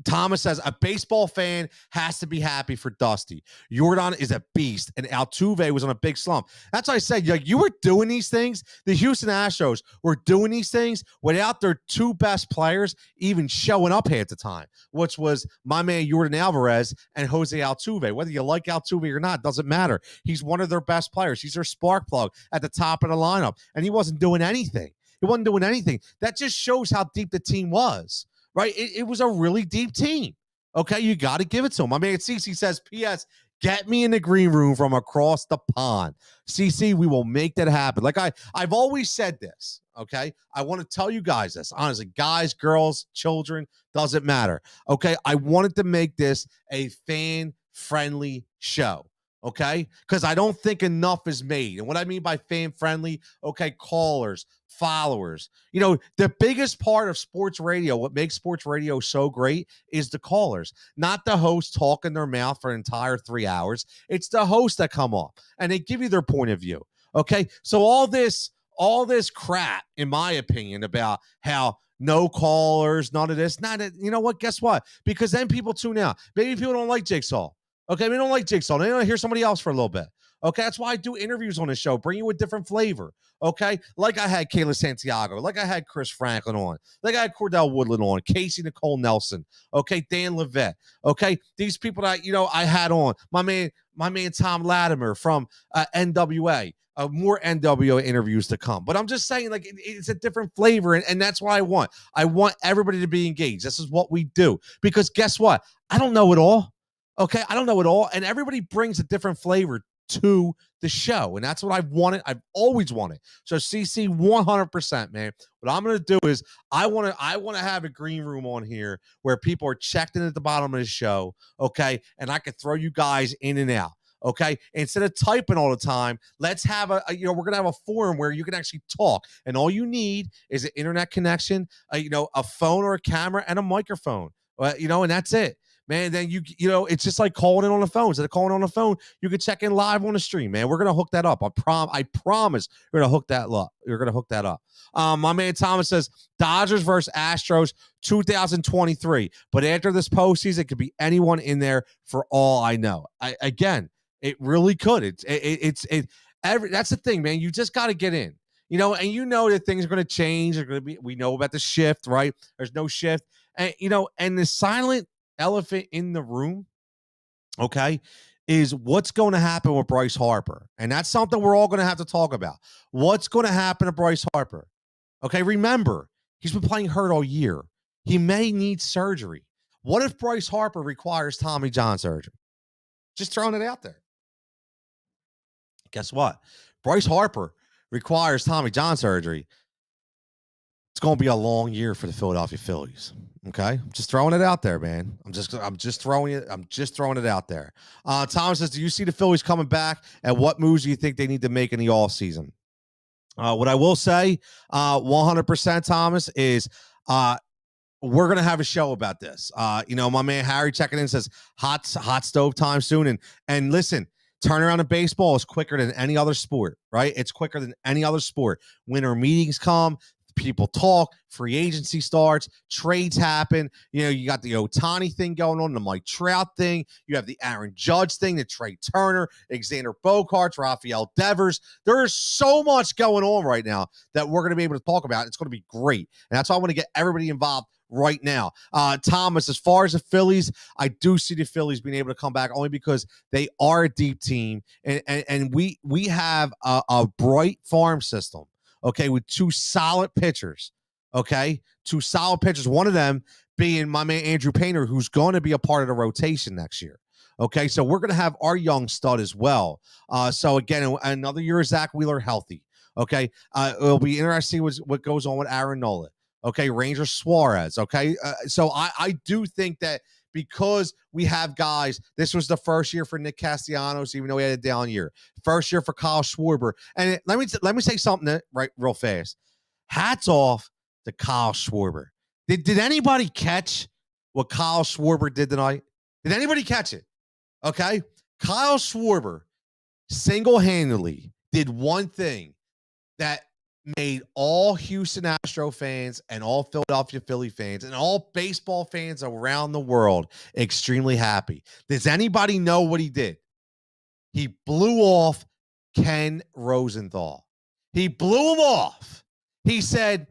Thomas says a baseball fan has to be happy for Dusty. Jordan is a beast, and Altuve was on a big slump. That's why I said, you were doing these things. The Houston Astros were doing these things without their 2 best players even showing up half the time, which was my man Jordan Alvarez and Jose Altuve. Whether you like Altuve or not, doesn't matter. He's one of their best players. He's their spark plug at the top of the lineup, and he wasn't doing anything. That just shows how deep the team was. Right? It was a really deep team. Okay, you got to give it to him. My man CC says, P.S., get me in the green room from across the pond. CC, we will make that happen. Like I've always said this, okay? I want to tell you guys this. Honestly, guys, girls, children, doesn't matter. Okay, I wanted to make this a fan-friendly show. Okay, because I don't think enough is made. And what I mean by fan friendly, okay, callers, followers. The biggest part of sports radio, what makes sports radio so great, is the callers, not the host talking their mouth for an entire 3 hours. It's the hosts that come on and they give you their point of view. Okay, so all this crap, in my opinion, about how no callers, none of this. You know what? Guess what? Because then people tune out. Maybe people don't like Jigsaw. Okay, we don't like Jigsaw. They want to hear somebody else for a little bit. Okay, that's why I do interviews on the show, bring you a different flavor. Okay, like I had Kayla Santiago, like I had Chris Franklin on, like I had Cordell Woodland on, Casey Nicole Nelson. Okay, Dan Levette. Okay, these people that I had on my man Tom Latimer from NWA. More NWA interviews to come, but I'm just saying, like it's a different flavor, and that's what I want. I want everybody to be engaged. This is what we do, because guess what? I don't know it all. Okay, I don't know it all, and everybody brings a different flavor to the show, and that's what I've wanted. I've always wanted. So CC, 100%, man. What I'm going to do is I want to have a green room on here where people are checked in at the bottom of the show, okay, and I can throw you guys in and out. Okay, instead of typing all the time, let's have we're gonna have a forum where you can actually talk, and all you need is an internet connection, a phone or a camera and a microphone, and that's it. Man, then it's just like calling in on the phone. Instead of calling on the phone, you can check in live on the stream, man. We're gonna hook that up. I promise we're gonna hook that up. You're gonna hook that up. My man Thomas says Dodgers versus Astros 2023. But after this postseason, it could be anyone in there for all I know. It really could. That's the thing, man. You just got to get in, and that things are going to change. We know about the shift, right? There's no shift, and and the silent elephant in the room, okay, is what's going to happen with Bryce Harper, and that's something we're all going to have to talk about. What's going to happen to Bryce Harper? Okay, remember he's been playing hurt all year. He may need surgery. What if Bryce Harper requires Tommy John surgery? Just throwing it out there. Guess what? Bryce Harper requires Tommy John surgery. It's going to be a long year for the Philadelphia Phillies. Okay, I'm just throwing it out there, man. I'm just throwing it out there. Thomas says, do you see the Phillies coming back? And what moves do you think they need to make in the offseason? What I will say, 100%, Thomas, is we're going to have a show about this. My man Harry checking in says hot stove time soon. And listen, turnaround in baseball is quicker than any other sport, right? It's quicker than any other sport. Winter meetings come, people talk, free agency starts, trades happen. You got the Ohtani thing going on, the Mike Trout thing. You have the Aaron Judge thing, the Trey Turner, Xander Bogaerts, Rafael Devers. There is so much going on right now that we're going to be able to talk about. It's going to be great. And that's why I want to get everybody involved right now. Thomas, as far as the Phillies, I do see the Phillies being able to come back only because they are a deep team, and we have a bright farm system, okay, with two solid pitchers, okay, one of them being my man Andrew Painter, who's going to be a part of the rotation next year. Okay, so we're going to have our young stud as well. So again, another year of Zach Wheeler healthy. Okay, it'll be interesting what goes on with Aaron Nola. Okay, Ranger Suarez. Okay, so I do think that because we have guys, this was the first year for Nick Castellanos, even though he had a down year. First year for Kyle Schwarber. And let me say something right real fast. Hats off to Kyle Schwarber. Did anybody catch what Kyle Schwarber did tonight? Did anybody catch it? Okay, Kyle Schwarber single-handedly did one thing that made all Houston Astro fans and all Philadelphia Philly fans and all baseball fans around the world extremely happy. Does anybody know what he did? He blew off Ken Rosenthal. He blew him off. He said,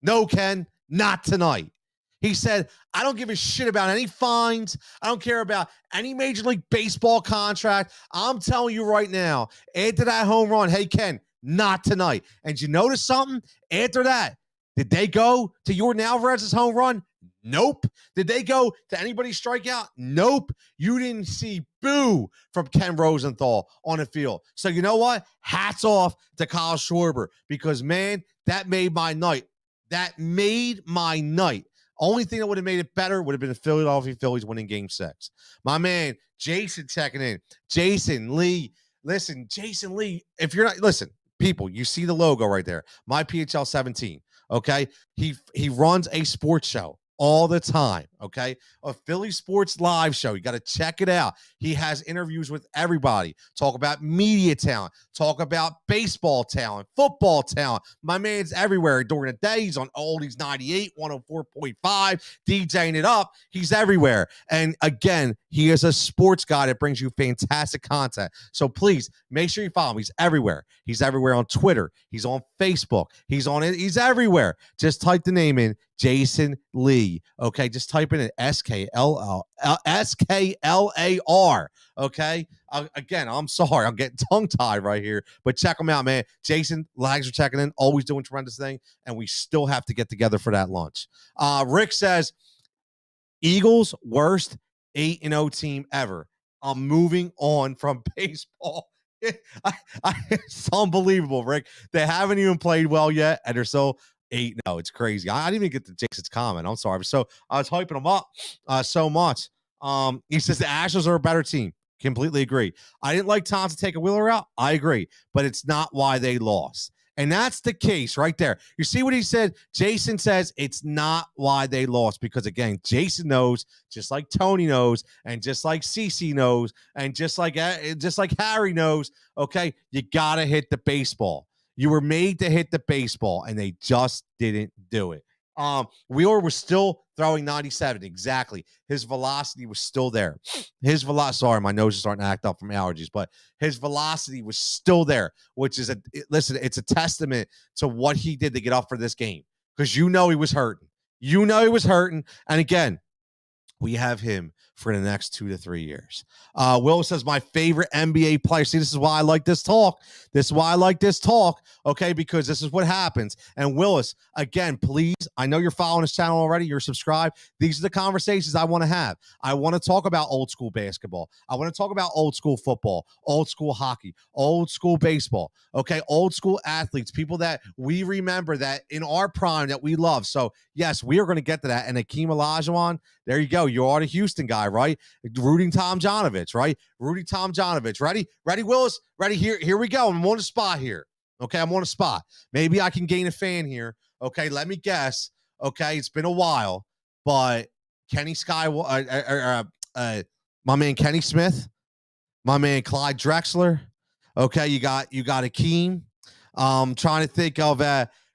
no, Ken, not tonight. He said, I don't give a shit about any fines. I don't care about any Major League Baseball contract. I'm telling you right now, after that home run, hey, Ken, not tonight. And you notice something? After that, did they go to Yordan Alvarez's home run? Nope. Did they go to anybody's strikeout? Nope. You didn't see boo from Ken Rosenthal on the field. So you know what? Hats off to Kyle Schwarber because, man, that made my night. That made my night. Only thing that would have made it better would have been the Philadelphia Phillies winning Game 6. My man, Jason checking in. Jason Lee. Listen, Jason Lee, if you're not, listen, people, you see the logo right there. My PHL 17, okay? He runs a sports show all the time, okay? A Philly sports live show. You got to check it out. He has interviews with everybody. Talk about media talent. Talk about baseball talent, football talent. My man's everywhere. During the day, he's on Oldies 98, 104.5, DJing it up. He's everywhere. And again, he is a sports guy that brings you fantastic content. So please make sure you follow him. He's everywhere. He's everywhere on Twitter. He's on Facebook. He's on it. He's everywhere. Just type the name in, Jason Lee. Okay, just type in SKLAR. Okay. Again, I'm sorry, I'm getting tongue tied right here, but check him out, man. Jason, thanks for checking in. Always doing tremendous thing, and we still have to get together for that lunch. Rick says, Eagles worst 8-0 team ever. I'm moving on from baseball. It's unbelievable, Rick. They haven't even played well yet, and they're so 8-0. It's crazy. I didn't even get to Jason's comment. I'm sorry. So I was hyping them up so much. He says the Astros are a better team. Completely agree. I didn't like Tom to take a Wheeler out. I agree, but it's not why they lost. And that's the case right there. You see what he said? Jason says it's not why they lost because, again, Jason knows, just like Tony knows, and just like Cece knows, and just like Harry knows, okay, you got to hit the baseball. You were made to hit the baseball, and they just didn't do it. Wheeler was still throwing 97. Exactly. His velocity was still there. Sorry, my nose is starting to act up from allergies, but his velocity was still there, which is it's a testament to what he did to get up for this game. Because he was hurting. And again, we have him for the next 2 to 3 years. Will says, my favorite NBA player. See, this is why I like this talk. Okay, because this is what happens. And Willis, again, please, I know you're following this channel already. You're subscribed. These are the conversations I want to have. I want to talk about old school basketball. I want to talk about old school football, old school hockey, old school baseball, okay, old school athletes, people that we remember that in our prime that we love. So, yes, we are going to get to that. And Akeem Olajuwon, there you go. You are the Houston guy, right? Rudy Tomjanovich, right? Rudy Tomjanovich. Ready, Willis? Ready? Here we go. I'm on the spot here. Okay, I'm on a spot. Maybe I can gain a fan here. Okay, let me guess. Okay, it's been a while, but Kenny Skywalker, my man Kenny Smith, my man Clyde Drexler. Okay, you got Akeem. Trying to think of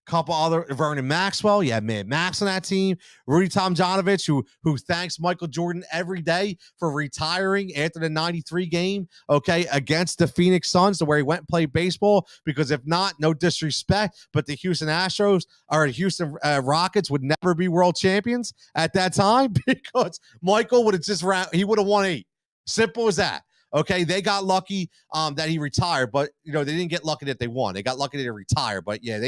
couple other, Vernon Maxwell. Yeah, man, Max on that team. Rudy Tomjanovich, who thanks Michael Jordan every day for retiring after the 93 game, okay, against the Phoenix Suns, to where he went and played baseball. Because if not, no disrespect, but the Houston Astros or Houston Rockets would never be world champions at that time because Michael would have he would have won 8. Simple as that. Okay, they got lucky that he retired, but they didn't get lucky that they won. They got lucky that they retired. But yeah,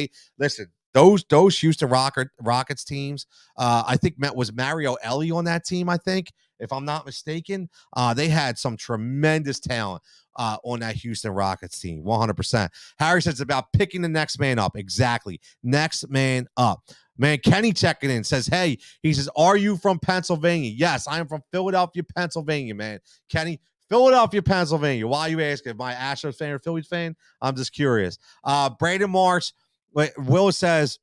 those Houston Rockets teams. I think was Mario Ellie on that team. I think, if I'm not mistaken, they had some tremendous talent on that Houston Rockets team. 100%. Harry says it's about picking the next man up. Exactly, next man up. Man, Kenny checking in says, hey, he says, are you from Pennsylvania? Yes, I am from Philadelphia, Pennsylvania, man. Kenny, Philadelphia, Pennsylvania. Why are you asking? Am I Astros fan or Phillies fan? I'm just curious. Brandon Marsh, Will says,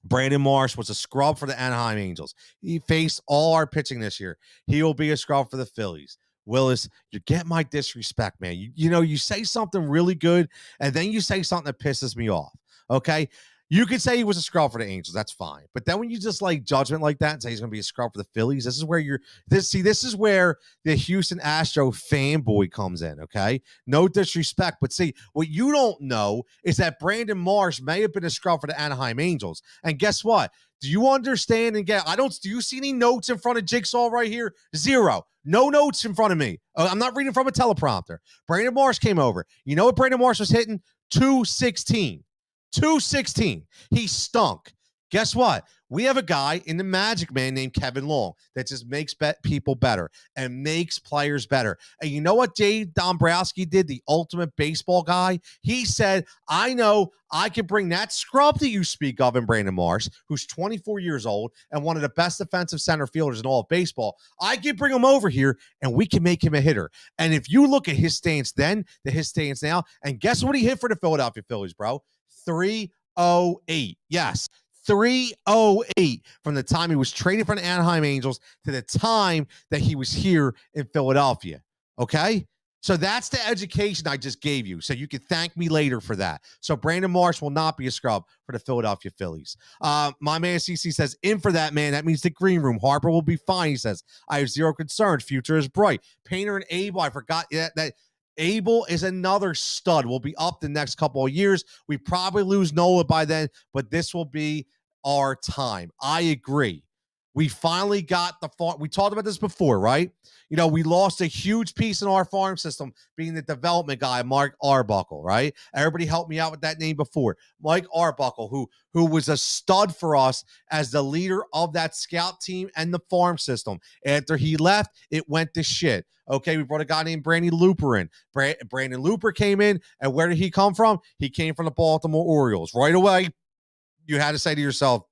Brandon Marsh was a scrub for the Anaheim Angels. He faced all our pitching this year. He will be a scrub for the Phillies. Willis, you get my disrespect, man. You say something really good, and then you say something that pisses me off, okay? You could say he was a scrub for the Angels. That's fine. But then when you just judgment like that and say he's going to be a scrub for the Phillies, this is where this is where the Houston Astro fanboy comes in, okay? No disrespect. But see, what you don't know is that Brandon Marsh may have been a scrub for the Anaheim Angels. And guess what? Do you understand? And do you see any notes in front of Jigsaw right here? 0. No notes in front of me. I'm not reading from a teleprompter. Brandon Marsh came over. You know what Brandon Marsh was hitting? 216. 216. He stunk. Guess what? We have a guy in the Magic Man named Kevin Long that just makes people better and makes players better. And you know what Dave Dombrowski did, the ultimate baseball guy? He said, I know I can bring that scrub that you speak of in Brandon Marsh, who's 24 years old and one of the best defensive center fielders in all of baseball. I can bring him over here and we can make him a hitter. And if you look at his stance then to his stance now, and guess what he hit for the Philadelphia Phillies, bro? 308. Yes. 308 from the time he was traded from the Anaheim Angels to the time that he was here in Philadelphia. Okay? So that's the education I just gave you. So you can thank me later for that. So Brandon Marsh will not be a scrub for the Philadelphia Phillies. My man CC says, in for that, man. That means the green room. Harper will be fine, he says. I have zero concerns. Future is bright. Painter and Abel, I forgot that Abel is another stud. Will be up the next couple of years. We probably lose Nola by then, but this will be our time. I agree. We finally got the farm. We talked about this before, right? You know, we lost a huge piece in our farm system being the development guy, Mike Arbuckle, right? Everybody helped me out with that name before. Mike Arbuckle, who was a stud for us as the leader of that scout team and the farm system. After he left, it went to shit. Okay, we brought a guy named Brandon Looper in. Brandon Looper came in, and where did he come from? He came from the Baltimore Orioles. Right away, you had to say to yourself,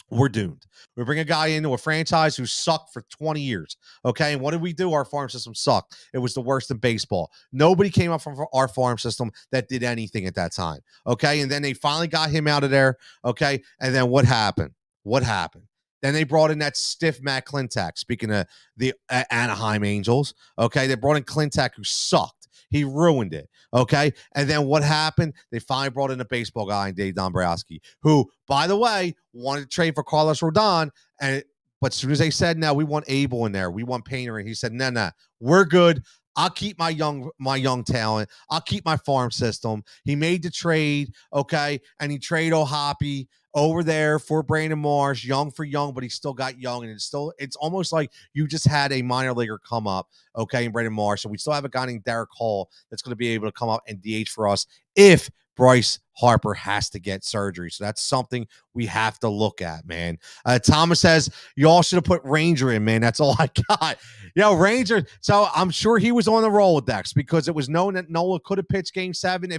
we're doomed. We bring a guy into a franchise who sucked for 20 years. Okay. And what did we do? Our farm system sucked. It was the worst in baseball. Nobody came up from our farm system that did anything at that time. Okay. And then they finally got him out of there. Okay. And then what happened? What happened? Then they brought in that stiff Matt Klintak, speaking of the Anaheim Angels. Okay. They brought in Klintak, who sucked. He ruined it. Okay. And then what happened? They finally brought in a baseball guy, Dave Dombrowski, who, by the way, wanted to trade for Carlos Rodon. But as soon as they said, no, we want Abel in there, we want Painter, and he said, no, we're good. I'll keep my young talent. I'll keep my farm system. He made the trade, okay, and he traded O'Hoppe over there for Brandon Marsh, young for young, but he still got young, and it's almost like you just had a minor leaguer come up, okay, in Brandon Marsh, and we still have a guy named Derek Hall that's going to be able to come up and DH for us if Bryce Harper has to get surgery. So that's something we have to look at, man. Thomas says, you all should have put Ranger in, man. That's all I got. Ranger. So I'm sure he was on the Rolodex because it was known that Nola could have pitched game 7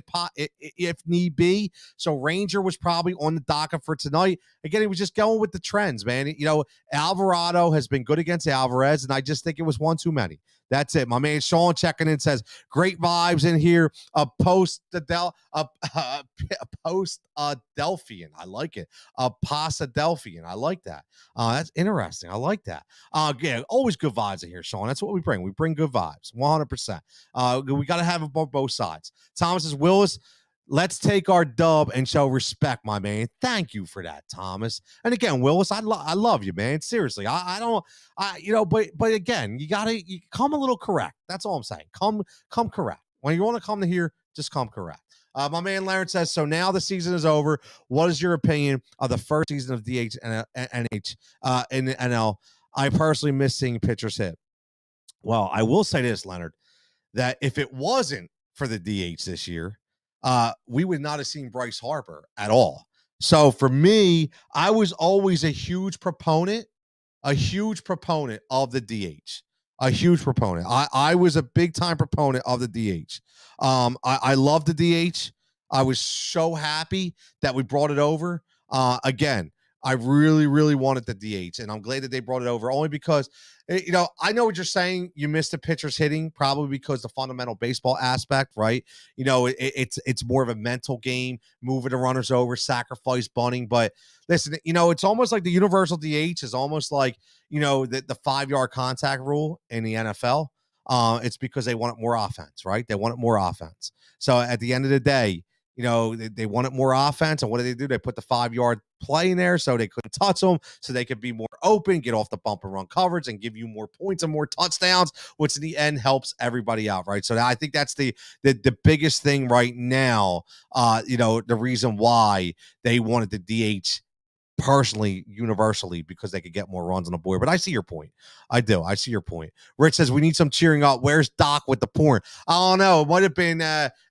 if need be. So Ranger was probably on the docket for tonight. Again, he was just going with the trends, man. Alvarado has been good against Alvarez, and I just think it was one too many. That's it. My man Sean checking in says, great vibes in here. A post-Delphian. I like it. A Pasadelphian. I like that. That's interesting. I like that. Yeah, always good vibes in here, Sean. That's what we bring. We bring good vibes, 100%. We got to have it both sides. Thomas says, Willis, let's take our dub and show respect, my man. Thank you for that, Thomas. And again, Willis, I love you, man. Seriously, but again, you come a little correct. That's all I'm saying. Come correct. When you want to come to here, just come correct. My man Laren says, so now the season is over. What is your opinion of the first season of DH and NH in the NL? I personally miss seeing pitchers hit. Well, I will say this, Leonard, that if it wasn't for the DH this year, we would not have seen Bryce Harper at all. So for me, I was always a huge proponent of the DH. A huge proponent. I was a big time proponent of the DH. I love the DH. I was so happy that we brought it over. Again, I really, really wanted the DH, and I'm glad that they brought it over only because, I know what you're saying. You missed the pitchers hitting probably because the fundamental baseball aspect, right? It's more of a mental game, moving the runners over, sacrifice bunting. But listen, it's almost like the universal DH is almost like, the 5-yard contact rule in the NFL. It's because they want more offense, right? They want more offense. So at the end of the day, they wanted more offense. And what do? They put the 5-yard play in there so they couldn't touch them, so they could be more open, get off the bump and run coverage, and give you more points and more touchdowns, which in the end helps everybody out, right? So I think that's the biggest thing right now. The reason why they wanted the DH personally, universally, because they could get more runs on the board. But I see your point. I do. I see your point. Rich says we need some cheering up. Where's Doc with the porn? I don't know. It might have been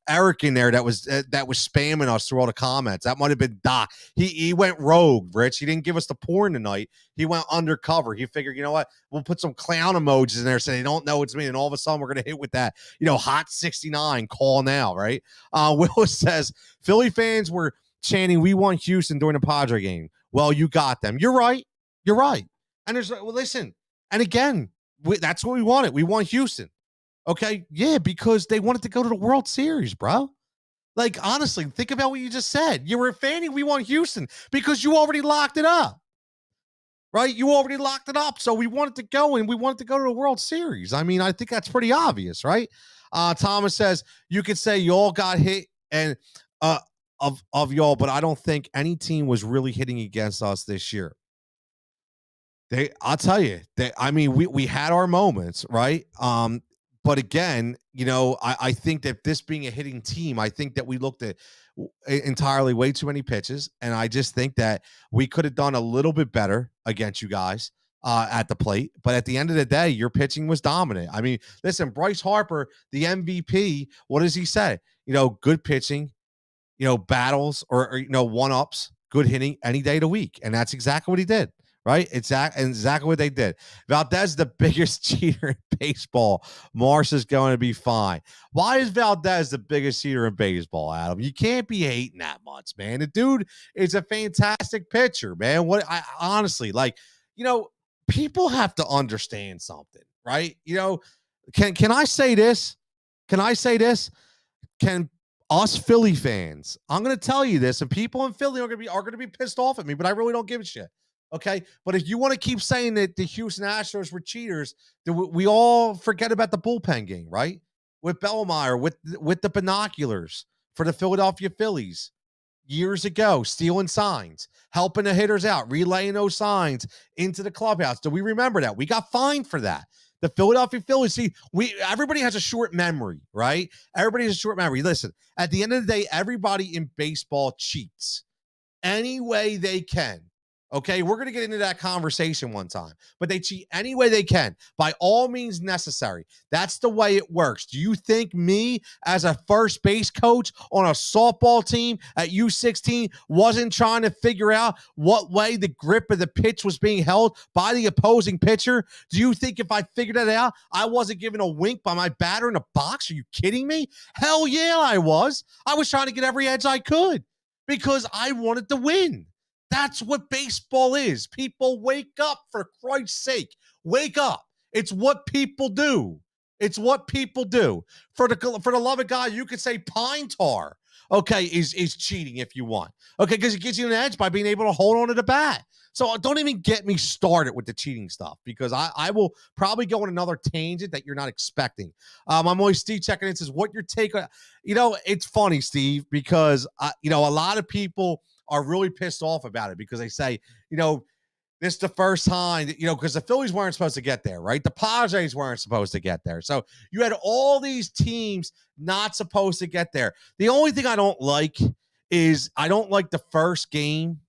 Eric in there that was spamming us through all the comments. That might have been Doc. He went rogue, Rich. He didn't give us the porn tonight. He went undercover. He figured, you know what? We'll put some clown emojis in there so they don't know it's me. And all of a sudden we're gonna hit with that, hot 69 call now, right? Willis says Philly fans were chanting, "We want Houston" during the Padre game. Well, you got them. You're right. You're right. And listen. And again, that's what we wanted. We want Houston. Okay. Yeah, because they wanted to go to the World Series, bro. Like, honestly, think about what you just said. You were fanning, we want Houston because you already locked it up. Right? You already locked it up. So we wanted to go, and we wanted to go to the World Series. I mean, I think that's pretty obvious, right? Thomas says, you could say you all got hit and of y'all, but I don't think any team was really hitting against us this year. I'll tell you, we had our moments, right? But again, I think that this being a hitting team, I think that we looked at entirely way too many pitches, and I just think that we could have done a little bit better against you guys at the plate. But at the end of the day, your pitching was dominant. I mean, listen, Bryce Harper, the MVP, what does he say? Good pitching, battles or one-ups, good hitting any day of the week. And that's exactly what he did, right? Exactly what they did. Valdez, the biggest cheater in baseball. Marsh is going to be fine. Why is Valdez the biggest cheater in baseball, Adam? You can't be hating that much, man. The dude is a fantastic pitcher, man. Honestly, people have to understand something, right? Can I say this? Can us Philly fans, I'm going to tell you this, and people in Philly are going to be pissed off at me, but I really don't give a shit. Okay, but if you want to keep saying that the Houston Astros were cheaters, we all forget about the bullpen game, right? With Bellemare, with the binoculars for the Philadelphia Phillies years ago, stealing signs, helping the hitters out, relaying those signs into the clubhouse. Do we remember that? We got fined for that. The Philadelphia Phillies, everybody has a short memory, right? Everybody has a short memory. Listen, at the end of the day, everybody in baseball cheats any way they can. Okay, we're going to get into that conversation one time, but they cheat any way they can by all means necessary. That's the way it works. Do you think me as a first base coach on a softball team at U16 wasn't trying to figure out what way the grip of the pitch was being held by the opposing pitcher? Do you think if I figured that out, I wasn't given a wink by my batter in a box? Are you kidding me? Hell yeah, I was. I was trying to get every edge I could because I wanted to win. That's what baseball is. People wake up, for Christ's sake. Wake up. It's what people do. It's what people do. For the love of God, you could say pine tar, okay, is cheating if you want. Okay, because it gives you an edge by being able to hold on to the bat. So don't even get me started with the cheating stuff, because I will probably go on another tangent that you're not expecting. I'm always Steve checking in, says, what your take on, it's funny, Steve, because, a lot of people are really pissed off about it because they say, this is the first time, because the Phillies weren't supposed to get there, right? The Padres weren't supposed to get there. So you had all these teams not supposed to get there. The only thing I don't like is I don't like the first game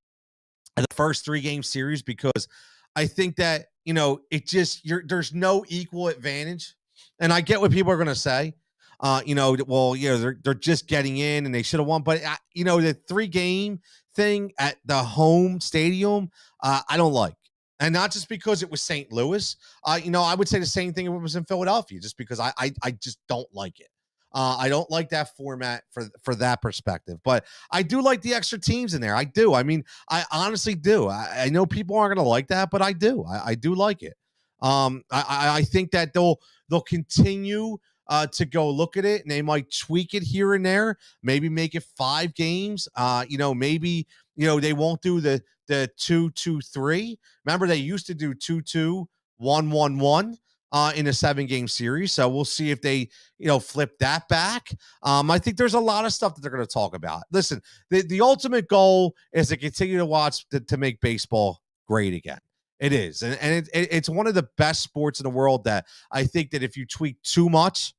and the first 3-game series, because I think that, there's no equal advantage. And I get what people are going to say. They're just getting in and they should have won. But, the 3-game thing at the home stadium, I don't like. And not just because it was St. Louis. I would say the same thing if it was in Philadelphia, just because I just don't like it. I don't like that format for that perspective. But I do like the extra teams in there. I do. I mean, I honestly do. I know people aren't going to like that, but I do. I do like it. I think that they'll continue to go look at it, and they might tweak it here and there, maybe make it 5 games. Maybe, they won't do the 2-2-3. Remember, they used to do 2-2-1-1-1 in a 7-game series. So we'll see if they, flip that back. I think there's a lot of stuff that they're going to talk about. Listen, the ultimate goal is to continue to watch to make baseball great again. It is. And it's one of the best sports in the world that I think that if you tweak too much,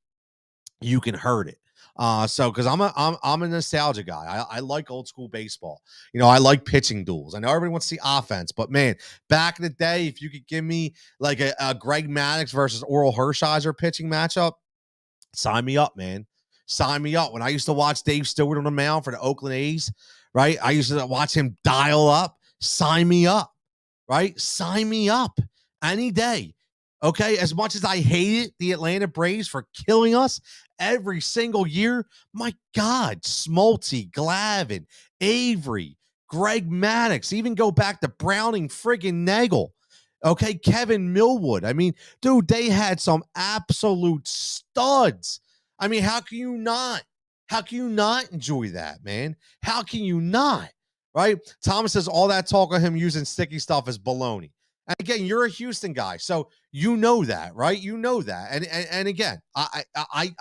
you can hurt it. So because I'm a nostalgia guy. I like old school baseball. I like pitching duels. I know everybody wants to see offense, but man, back in the day, if you could give me like a Greg Maddux versus Oral Hershiser pitching matchup, sign me up, man. Sign me up. When I used to watch Dave Stewart on the mound for the Oakland A's, right? I used to watch him dial up. Sign me up, right? Sign me up any day. Okay. As much as I hated the Atlanta Braves for killing us every single year, my God, Smoltz, Glavine, Avery, Greg Maddux, even go back to Browning friggin' Nagel. Okay, Kevin Millwood. I mean, dude, they had some absolute studs. I mean, how can you not? How can you not enjoy that, man? How can you not? Right? Thomas says all that talk of him using sticky stuff is baloney. And again, you're a Houston guy, so you know that, right? You know that. And again, I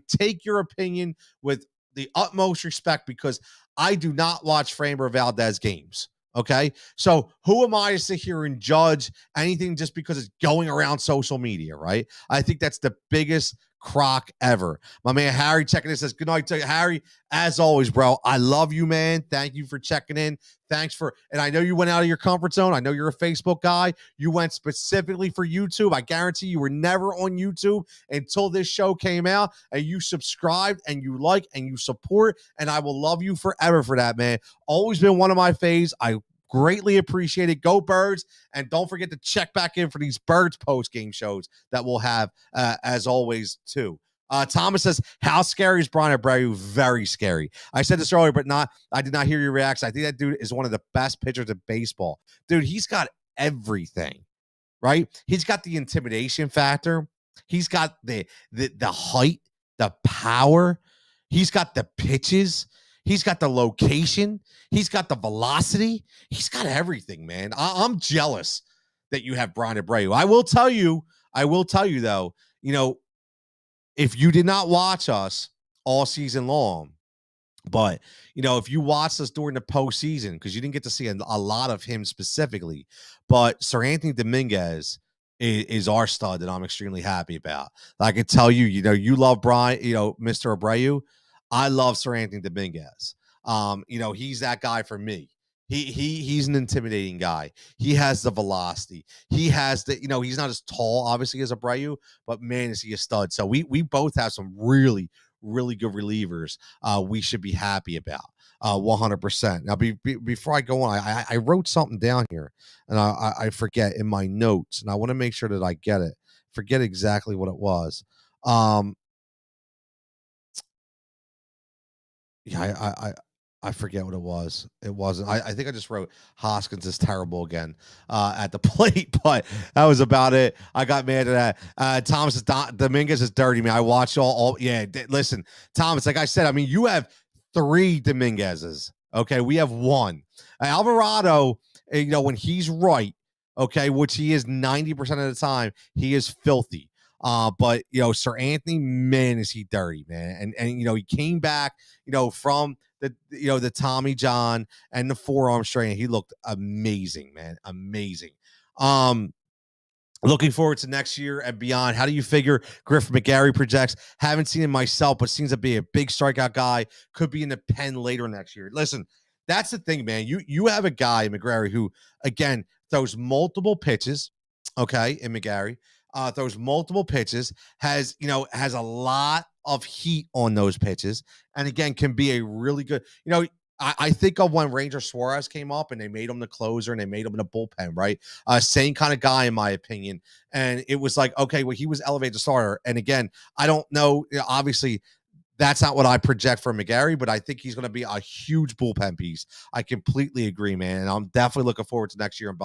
take your opinion with the utmost respect because I do not watch Framber Valdez games. Okay. So who am I to sit here and judge anything just because it's going around social media, right? I think that's the biggest crock ever. My man Harry checking in says, good night to you, Harry. As always, bro, I love you, man. Thank you for checking in. Thanks for, and I know you went out of your comfort zone. I know you're a Facebook guy. You went specifically for YouTube. I guarantee you were never on YouTube until this show came out, and you subscribed and you like and you support, and I will love you forever for that, man. Always been one of my faves. I greatly appreciate it. Go Birds. And don't forget to check back in for these Birds post-game shows that we'll have, as always, too. Thomas says, how scary is Brian Abreu? Very scary. I said this earlier, but I did not hear your reaction. I think that dude is one of the best pitchers in baseball. Dude, he's got everything, right? He's got the intimidation factor. He's got the height, the power. He's got the pitches. He's got the location. He's got the velocity. He's got everything, man. I'm jealous that you have Brian Abreu. I will tell you though, if you did not watch us all season long, but, if you watched us during the postseason, because you didn't get to see a lot of him specifically, but Sir Anthony Dominguez is our stud that I'm extremely happy about. I can tell you, you love Brian, Mr. Abreu. I love Sir Anthony Dominguez. He's that guy for me. He's an intimidating guy. He has the velocity. He has the, he's not as tall, obviously, as Abreu, but man, is he a stud. So we both have some really, really good relievers we should be happy about. 100%. Now, before I go on, I wrote something down here, and I forget in my notes, and I want to make sure that I get it. Forget exactly what it was. Yeah, I forget what it was. It wasn't. I think I just wrote Hoskins is terrible again at the plate, but that was about it. I got mad at that. Thomas is Dominguez is dirty, man. I watched all. Yeah, listen, Thomas. Like I said, I mean, you have 3 Dominguezes. Okay, we have 1. Alvarado, when he's right, okay, which he is 90% of the time, he is filthy. But Sir Anthony, man, is he dirty, man. And he came back, from the Tommy John and the forearm strain. He looked amazing, man. Amazing. Looking forward to next year and beyond. How do you figure Griff McGarry projects? Haven't seen him myself, but seems to be a big strikeout guy. Could be in the pen later next year. Listen, that's the thing, man. You have a guy, McGarry, who, again, throws multiple pitches, okay, in McGarry. Throws multiple pitches, has a lot of heat on those pitches, and again, can be a really good, I think of when Ranger Suarez came up and they made him the closer and they made him in a bullpen, right? Same kind of guy, in my opinion. And it was like, okay, well, he was elevated to starter. And again, I don't know, obviously, that's not what I project for McGarry, but I think he's going to be a huge bullpen piece. I completely agree, man. And I'm definitely looking forward to next year and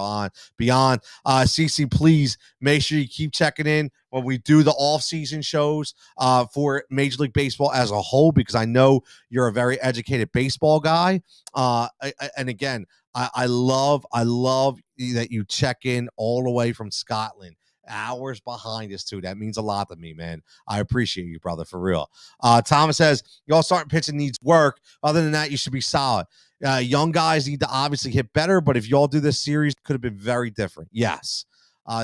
beyond. CC, please make sure you keep checking in when we do the off-season shows for Major League Baseball as a whole, because I know you're a very educated baseball guy. And again, I love that you check in all the way from Scotland. Hours behind us too. That means a lot to me, man. I appreciate you, brother, for real. Thomas says, y'all starting pitching needs work. Other than that, you should be solid. Young guys need to obviously hit better, but if y'all do this series, it could have been very different. Yes.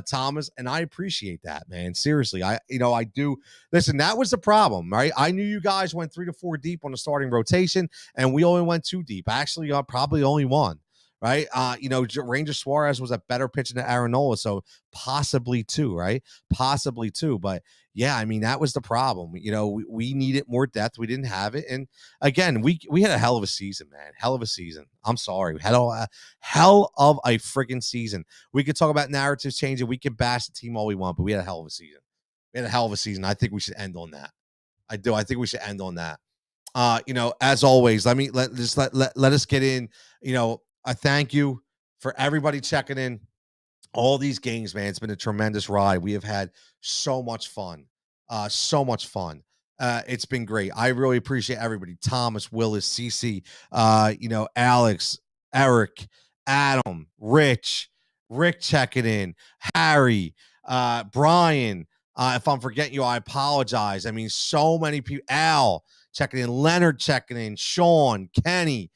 Thomas, and I appreciate that, man. Seriously, I do. Listen, that was the problem, right? I knew you guys went 3 to 4 deep on the starting rotation, and we only went 2 deep. Actually, probably only one. Right. Ranger Suarez was a better pitcher than Aaron Nola. So possibly two, right? Possibly two. But yeah, I mean, that was the problem. We needed more depth. We didn't have it. And again, we had a hell of a season, man. Hell of a season. I'm sorry. We had a hell of a freaking season. We could talk about narratives changing. We can bash the team all we want, but we had a hell of a season. We had a hell of a season. I think we should end on that. I do. I think we should end on that. As always, let us get in, a thank you for everybody checking in all these games, man. It's been a tremendous ride. We have had so much fun. So much fun. It's been great. I really appreciate everybody. Thomas, Willis, CC, Alex, Eric, Adam, Rick checking in, Harry, Brian. If I'm forgetting you, I apologize. I mean, so many people. Al checking in, Leonard checking in, Sean, Kenny,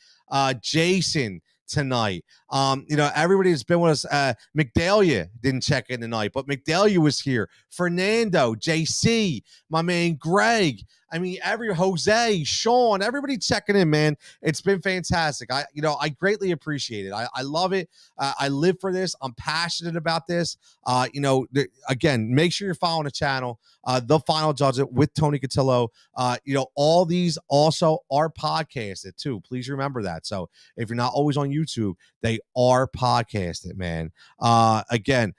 Jason tonight. Everybody that's been with us. McDalia didn't check in tonight, but McDalia was here. Fernando, JC, my man Greg. I mean, Jose, Sean, everybody checking in, man. It's been fantastic. I greatly appreciate it. I love it. I live for this. I'm passionate about this. Again, make sure you're following the channel, The Final Judgment with Tony Cutillo. All these also are podcasted too. Please remember that. So if you're not always on YouTube, they are podcasted, man. Again,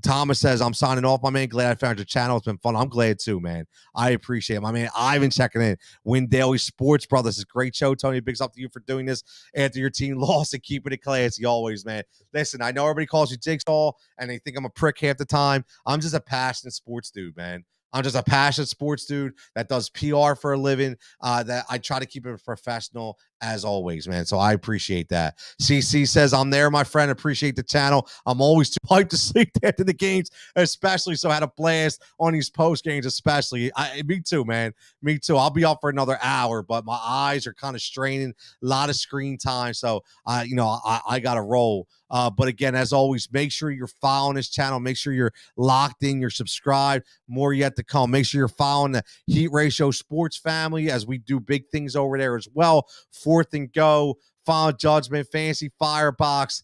Thomas says, I'm signing off, my man. Glad I found your channel. It's been fun. I'm glad too, man. I appreciate it. My man Ivan checking in. Win Daily Sports Brothers. This is a great show, Tony. Bigs up to you for doing this after your team lost and keeping it classy always, man. Listen, I know everybody calls you Jigsaw and they think I'm a prick half the time. I'm just a passionate sports dude, man. I'm just a passionate sports dude that does PR for a living, that I try to keep it professional as always, man. So I appreciate that. CC says, I'm there, my friend. Appreciate the channel. I'm always too hyped to sleep after the games, especially. So I had a blast on these post games, especially. Me too, man. Me too. I'll be up for another hour, but my eyes are kind of straining, a lot of screen time. So, I got to roll. But again, as always, make sure you're following this channel. Make sure you're locked in. You're subscribed. More yet to come. Make sure you're following the Heat Ratio Sports family as we do big things over there as well. Fourth and Go, Final Judgment, Fantasy Firebox,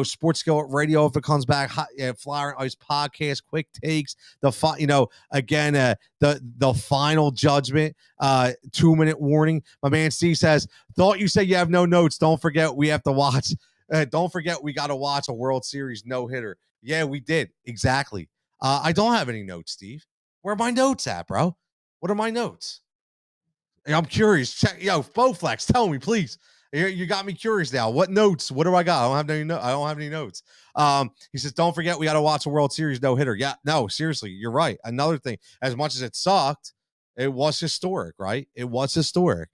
Sports Skill Radio if it comes back, Flyer and Ice Podcast, Quick Takes, the Final Judgment, 2-minute warning. My man C says, thought you said you have no notes. Don't forget we have to watch. Don't forget we got to watch a World Series no-hitter. Yeah, we did. Exactly. I don't have any notes, Steve. Where are my notes at, bro? What are my notes? I'm curious. Check, Bowflex, tell me, please. You got me curious now. What notes? What do I got? I don't have any notes. He says, don't forget we got to watch a World Series no-hitter. Yeah, no, seriously, you're right. Another thing, as much as it sucked, it was historic, right? It was historic.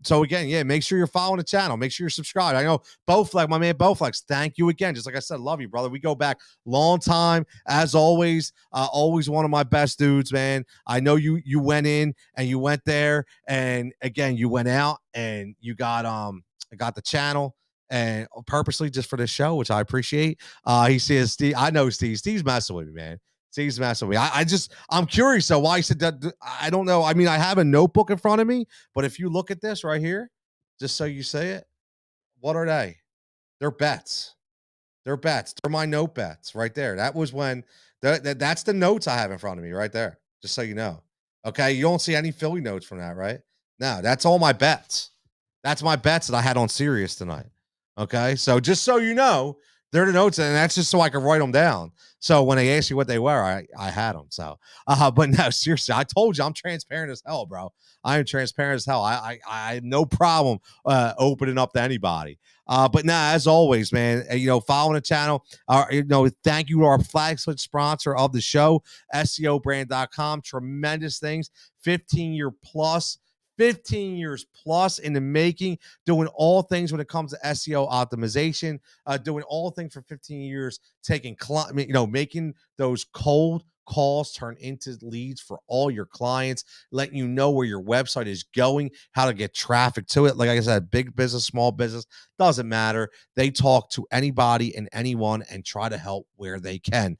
So again, yeah, make sure you're following the channel. Make sure you're subscribed. I know Bowflex, my man Bowflex, thank you again. Just like I said, love you, brother. We go back long time. As always, always one of my best dudes, man. I know you went in and you went there, and again, you went out and you got the channel and purposely just for this show, which I appreciate. He says, Steve, I know Steve's messing with me, man. Steve's messing with me. I'm curious. So why he said that? I don't know. I mean, I have a notebook in front of me, but if you look at this right here, just so you say it, what are they? They're bets. They're bets. They're my note bets right there. That was when that's the notes I have in front of me right there. Just so you know. Okay. You don't see any Philly notes from that, right? No, that's all my bets. That's my bets that I had on Sirius tonight. Okay. So just so you know, they're the notes, and that's just so I can write them down. So when they ask you what they were, I had them. So, but no, seriously, I told you I'm transparent as hell, bro. I am transparent as hell. I had no problem opening up to anybody. But now, as always, man, following the channel. Thank you to our flagship sponsor of the show, SEObrand.com. Tremendous things, 15 years plus in the making, doing all things when it comes to SEO optimization, doing all things for 15 years, making those cold calls turn into leads for all your clients, letting you know where your website is going, how to get traffic to it. Like I said, big business, small business, doesn't matter. They talk to anybody and anyone and try to help where they can.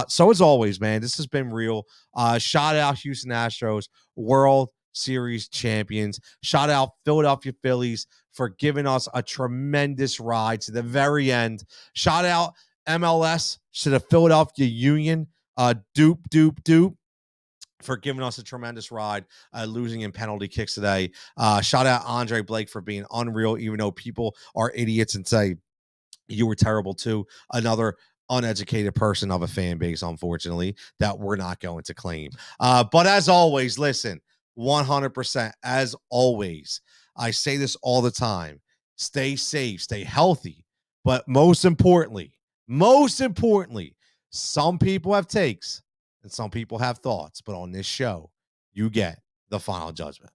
So as always, man, this has been real. Shout out Houston Astros, World Series champions. Shout out Philadelphia Phillies for giving us a tremendous ride to the very end. Shout out MLS to the Philadelphia Union. Dupe for giving us a tremendous ride, losing in penalty kicks today. Shout out Andre Blake for being unreal, even though people are idiots and say you were terrible too. Another uneducated person of a fan base, unfortunately, that we're not going to claim. But as always, listen, 100%, as always, I say this all the time, stay safe, stay healthy, but most importantly, some people have takes and some people have thoughts, but on this show, you get the final judgment.